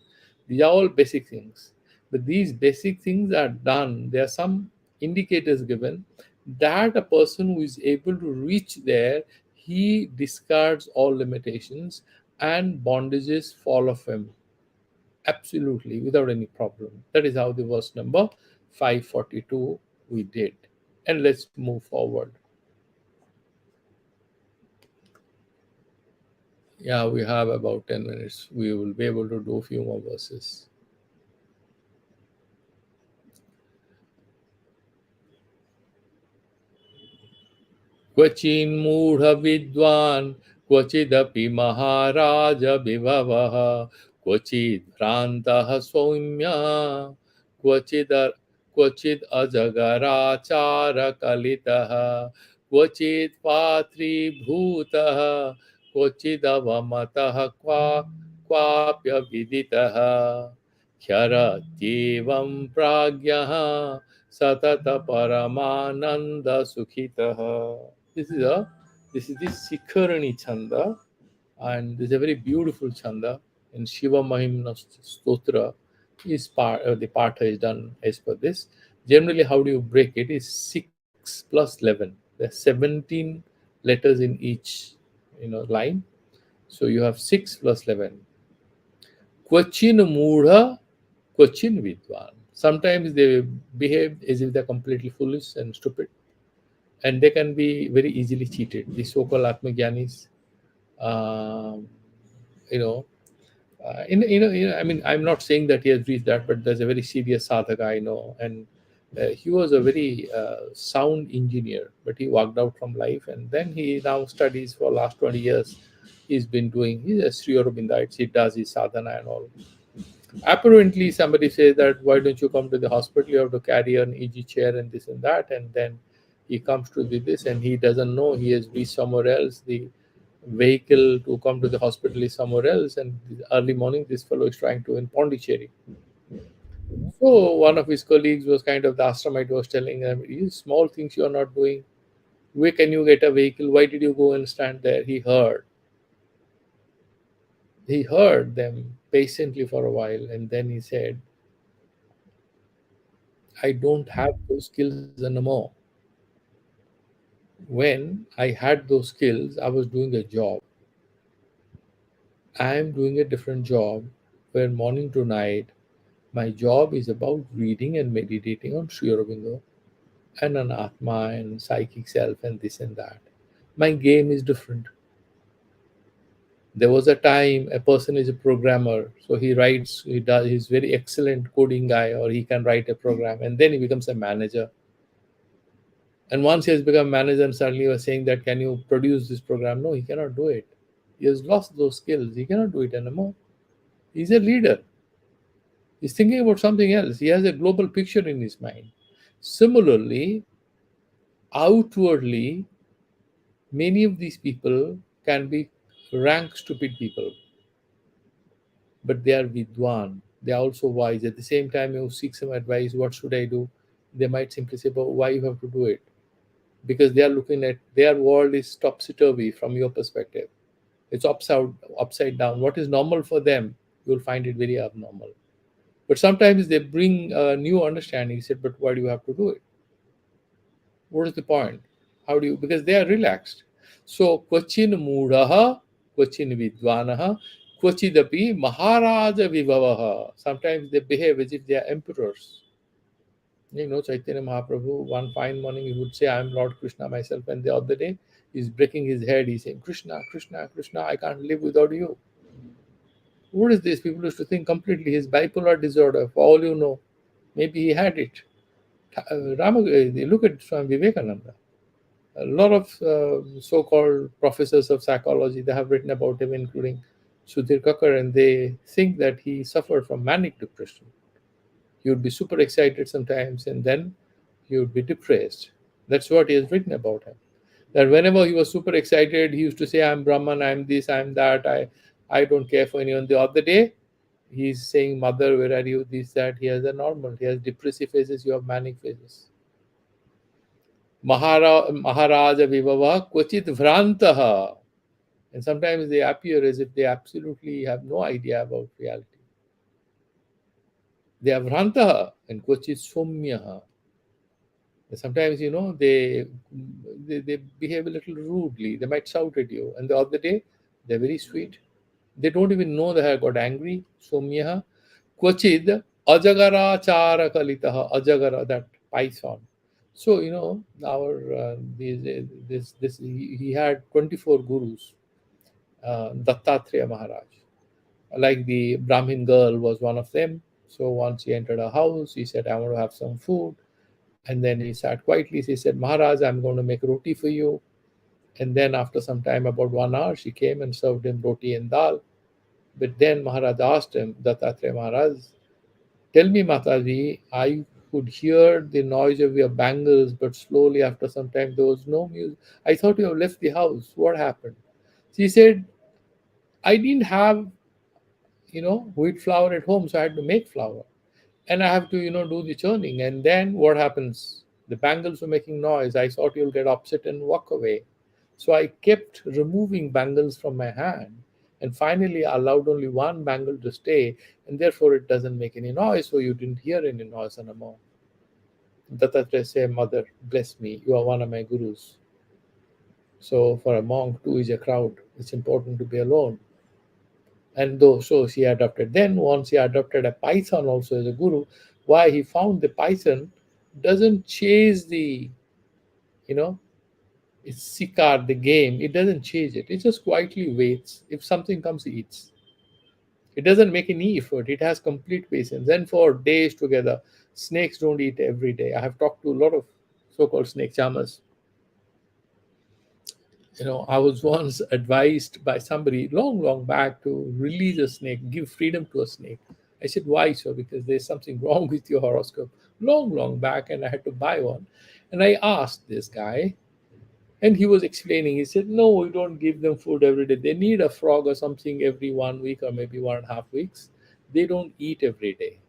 A: These are all basic things. But these basic things are done. There are some indicators given that a person who is able to reach there, he discards all limitations and bondages fall off him. Absolutely, without any problem. That is how the verse number 542 we did. And let's move forward. Yeah, we have about 10 minutes. We will be able to do a few more verses. क्वचिन्मूढविद्वान् क्वचिदपि महाराजविभवः क्वचिद्भ्रान्तः सौम्य क्वचिद् क्वचिद् अजगराचारकलितः क्वचित् पात्रीभूतः क्वचिदवमतः क्वाप्यविदितः ह्यरत्येवं प्राज्ञः सतत परमानंद सुखितः. This is a this is the Sikharani Chanda, and this is a very beautiful chanda. In Shiva Mahimna Stotra, is part the partha is done as per this. Generally, how do you break it? Is 6 plus 11. There are 17 letters in each line. So you have 6 plus 11. Kvachin Mudha, Kvachin Vidwan. Sometimes they behave as if they're completely foolish and stupid, and they can be very easily cheated. The so-called Atmagyanis, um, you know, I mean, I'm not saying that he has reached that, but there's a very serious sadhaka I know, and he was a very sound engineer, but he walked out from life, and then he now studies for last 20 years. He's a Sri Aurobindites. He does his sadhana and all. Apparently, somebody says that why don't you come to the hospital? You have to carry an easy chair and this and that, and then he comes to this, and he doesn't know he has reached somewhere else. The vehicle to come to the hospital is somewhere else, and early morning this fellow is trying to in Pondicherry. So one of his colleagues was kind of the ashramite was telling him, these small things you are not doing. Where can you get a vehicle? Why did you go and stand there? He heard them patiently for a while, and then he said, I don't have those skills anymore. When I had those skills, I was doing a job. I am doing a different job where morning to night, my job is about reading and meditating on Sri Aurobindo and an Atma and psychic self and this and that. My game is different. There was a time a person is a programmer, so he's very excellent coding guy, or he can write a program, and then he becomes a manager. And once he has become manager and suddenly he was saying that, can you produce this program? No, he cannot do it. He has lost those skills. He cannot do it anymore. He's a leader. He's thinking about something else. He has a global picture in his mind. Similarly, outwardly, many of these people can be rank stupid people, but they are vidwan. They are also wise. At the same time, you seek some advice. What should I do? They might simply say, but why you have to do it? Because they are looking at their world is topsy turvy from your perspective. It's upside down. What is normal for them, you'll find it very abnormal. But sometimes they bring a new understanding. He said, but why do you have to do it? What is the point? How do you? Because they are relaxed. So, Kvachin Mudaha, Kvachin Vidvanaha, Kvachidapi Maharaja Vivavaha. Sometimes they behave as if they are emperors. Chaitanya Mahaprabhu, one fine morning, he would say, I am Lord Krishna myself. And the other day, he's breaking his head. He's saying, Krishna, Krishna, Krishna, I can't live without you. What is this? People used to think completely his bipolar disorder, for all you know. Maybe he had it. Look at Swami Vivekananda. A lot of so-called professors of psychology, they have written about him, including Sudhir Kakar, and they think that he suffered from manic depression. He would be super excited sometimes, and then he would be depressed. That's what he has written about him. That whenever he was super excited, he used to say, I'm Brahman, I'm this, I'm that, I don't care for anyone. The other day, he's saying, Mother, where are you? This, that. He has a normal. He has depressive phases, you have manic phases. Maharaja Vivava Kvachit Vrantaha. And sometimes they appear as if they absolutely have no idea about reality. They are Vrantaha and Kvachit Somyaha. Sometimes, they behave a little rudely. They might shout at you. And the other day, they're very sweet. They don't even know they have got angry. Somyaha. Kvachid Ajagara Chara Kalitaha. Ajagara, that python. So, our this he had 24 gurus. Dattatreya Maharaj. Like the Brahmin girl was one of them. So once he entered a house, he said, I want to have some food. And then he sat quietly. He said, Maharaj, I'm going to make roti for you. And then after some time, about 1 hour, she came and served him roti and dal. But then Maharaj asked him, Dattatreya Maharaj, tell me, Mataji, I could hear the noise of your bangles, but slowly after some time there was no music. I thought you have left the house. What happened? She said, I didn't have, wheat flour at home, so I had to make flour. And I have to, do the churning. And then what happens? The bangles were making noise. I thought you'll get upset and walk away. So I kept removing bangles from my hand. And finally, I allowed only one bangle to stay, and therefore it doesn't make any noise. So you didn't hear any noise anymore. Dattatreya said, Mother, bless me. You are one of my gurus. So for a monk, two is a crowd. It's important to be alone. And though so she adopted. Then once he adopted a python also as a guru, why he found the python doesn't chase the, you know, it's sikar, the game. It doesn't chase it. It just quietly waits. If something comes, it eats. It doesn't make any effort. It has complete patience. And for days together, snakes don't eat every day. I have talked to a lot of so-called snake charmers. I was once advised by somebody long, long back to release a snake, give freedom to a snake. I said, why so? Because there's something wrong with your horoscope. Long, long back, and I had to buy one. And I asked this guy, and he was explaining. He said, no, we don't give them food every day. They need a frog or something every 1 week or maybe 1.5 weeks. They don't eat every day.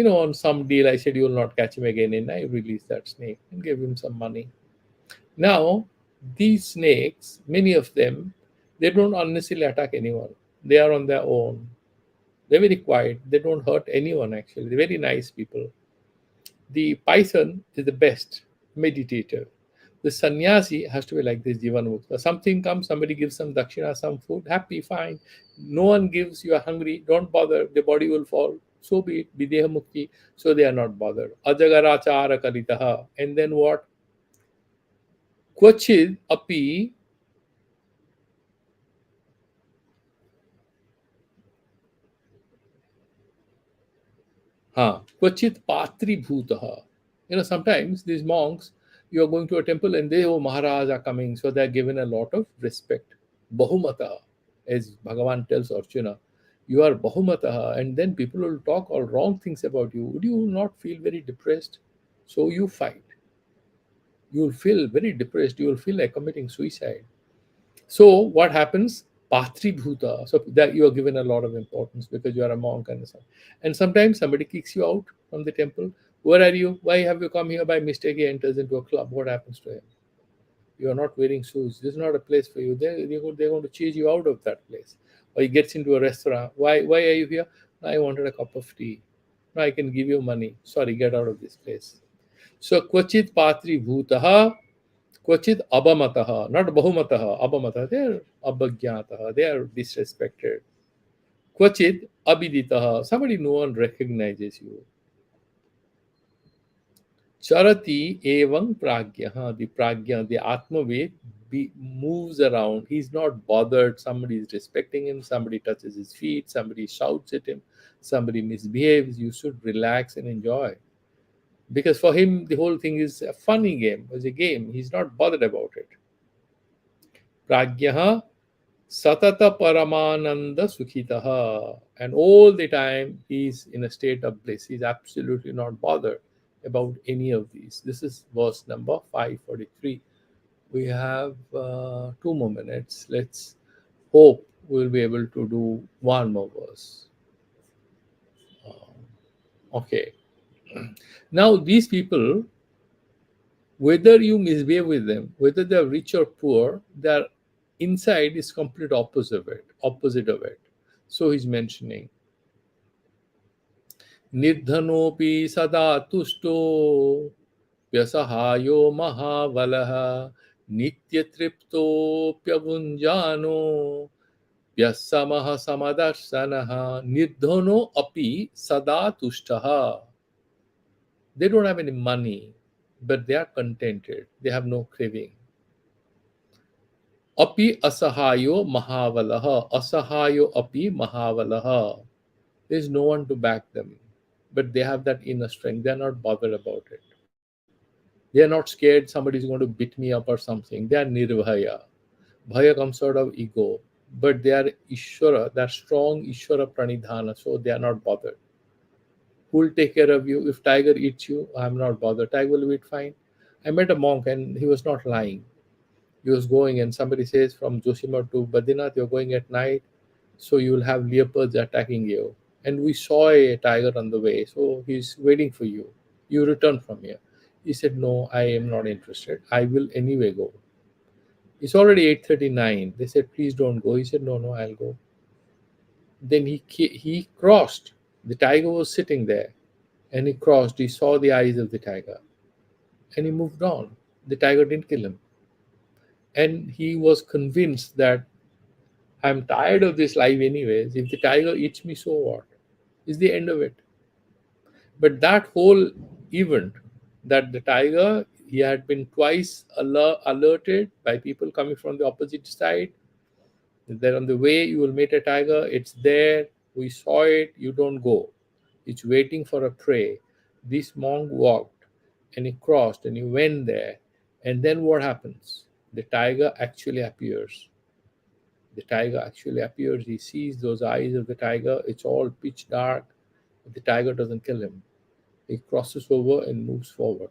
A: On some deal, I said, you will not catch him again. And I released that snake and gave him some money. Now, these snakes, many of them, they don't unnecessarily attack anyone. They are on their own. They're very quiet. They don't hurt anyone, actually. They're very nice people. The python is the best meditator. The sannyasi has to be like this Jivanmukta. Something comes, somebody gives some dakshina, some food, happy, fine. No one gives, you are hungry, don't bother, the body will fall. So be it, videha mukti. So they are not bothered. Ajagarachara karitaha. And then what? Kvachid api Kvachit patri bhutaha. Sometimes these monks, you are going to a temple and they, oh, Maharaj are coming, so they are given a lot of respect. Bahumata, as Bhagavan tells Arjuna, you are Bahumata, and then people will talk all wrong things about you. Would you not feel very depressed? So you fight. You will feel very depressed. You will feel like committing suicide. So what happens? Patri bhuta. So that you are given a lot of importance because you are a monk and so on. And sometimes somebody kicks you out from the temple. Where are you? Why have you come here by mistake? He enters into a club. What happens to him? You are not wearing shoes. This is not a place for you. They're going to chase you out of that place. Or he gets into a restaurant. Why are you here? I wanted a cup of tea. No, I can give you money. Sorry, get out of this place. So kvachit patri bhutaha. Kvachit abamataha, not bahumataha, abamataha, they are abhagyataha, they are disrespected. Kvachit abiditaha, somebody no one recognizes you. Charati evam pragya, the pragya, the atmavid, moves around. He's not bothered. Somebody is respecting him, somebody touches his feet, somebody shouts at him, somebody misbehaves. You should relax and enjoy. Because for him, the whole thing is a funny game, it's a game. He's not bothered about it. Pragya Satata Paramananda Sukhitaha. And all the time he's in a state of bliss. He's absolutely not bothered about any of these. This is verse number 543. We have 2 more minutes. Let's hope we'll be able to do one more verse. Okay. Now, these people, whether you misbehave with them, whether they're rich or poor, their inside is complete opposite of it. So he's mentioning निर्धनोऽपि सदा तुष्टो व्यसहायो महाबलः नित्यतृप्तोऽप्यभुञ्जानो व्यसमः समदर्शनः निर्धनो अपि सदा तुष्टः. They don't have any money, but they are contented. They have no craving. Api asahayo mahavalaha. Asahayo api mahavalaha. There is no one to back them, but they have that inner strength. They are not bothered about it. They are not scared somebody is going to beat me up or something. They are nirvaya. Bhaya comes out of ego, but they are Ishwara, they are strong Ishwara pranidhana, so they are not bothered. Who will take care of you? If tiger eats you, I'm not bothered. Tiger will eat fine. I met a monk and he was not lying. He was going, and somebody says from Joshima to Badrinath, you're going at night. so you will have leopards attacking you. And we saw a tiger on the way, so he's waiting for you. You return from here. He said, no, I am not interested. I will anyway go. It's already 8:39. They said, please don't go. He said, no, no, I'll go. Then he crossed. The tiger was sitting there, and he crossed. He saw the eyes of the tiger, and he moved on. The tiger didn't kill him. And he was convinced that I'm tired of this life anyways. If the tiger eats me, so what? Is the end of it. But that whole event, that the tiger, he had been twice alerted by people coming from the opposite side that on the way you will meet a tiger, it's there, we saw it, you don't go. It's waiting for a prey. This monk walked and he crossed and he went there. And then what happens? The tiger actually appears. The tiger actually appears. He sees those eyes of the tiger. It's all pitch dark. The tiger doesn't kill him. He crosses over and moves forward.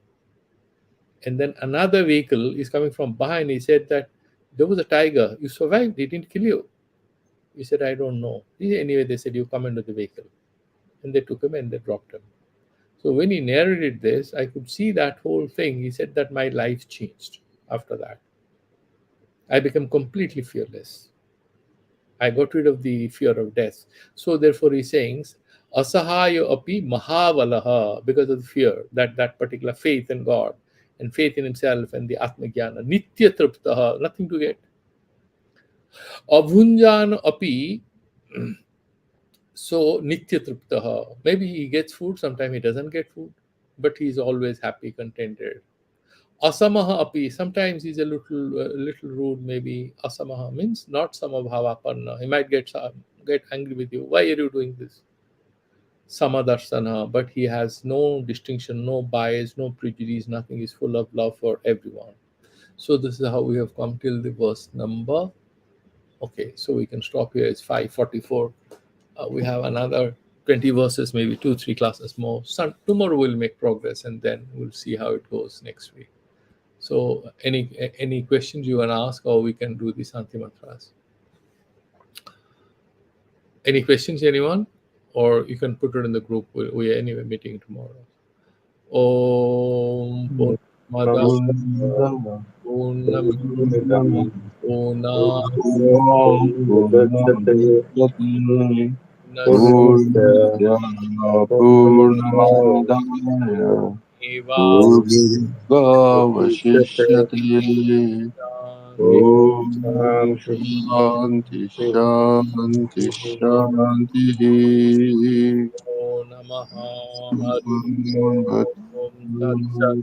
A: And then another vehicle is coming from behind. He said that there was a tiger. You survived. He didn't kill you. He said, I don't know. Anyway, they said, you come into the vehicle. And they took him and they dropped him. So when he narrated this, I could see that whole thing. He said that my life changed after that. I became completely fearless. I got rid of the fear of death. So therefore he saying, asahaya api mahavalaha, because of the fear, that particular faith in God and faith in himself and the atmajnana, nitya triptaha, nothing to get. Abhunjana api, so nitya triptaha. Maybe he gets food, sometimes he doesn't get food, but he's always happy, contented. Asamaha api, sometimes he's a little rude, maybe. Asamaha means not samabhavapanna. He might get angry with you. Why are you doing this? Samadarsana, but he has no distinction, no bias, no prejudice, nothing. Is full of love for everyone. So this is how we have come till the verse number. Okay, so we can stop here. It's 5:44. We have another 20 verses, maybe 2-3 classes more. Tomorrow we'll make progress, and then we'll see how it goes next week. So any questions you want to ask, or we can do the Santi mantras. Any questions, anyone? Or you can put it in the group. We are anyway meeting tomorrow. Om Purnamada Purnamidam Purnam
B: Purnamidya Purnamidaya
A: Eva
B: Purnamevavashishyate
A: Shanti
B: Om Shanti Shanti Shanti
A: Namaha Hari Om Tat Sat.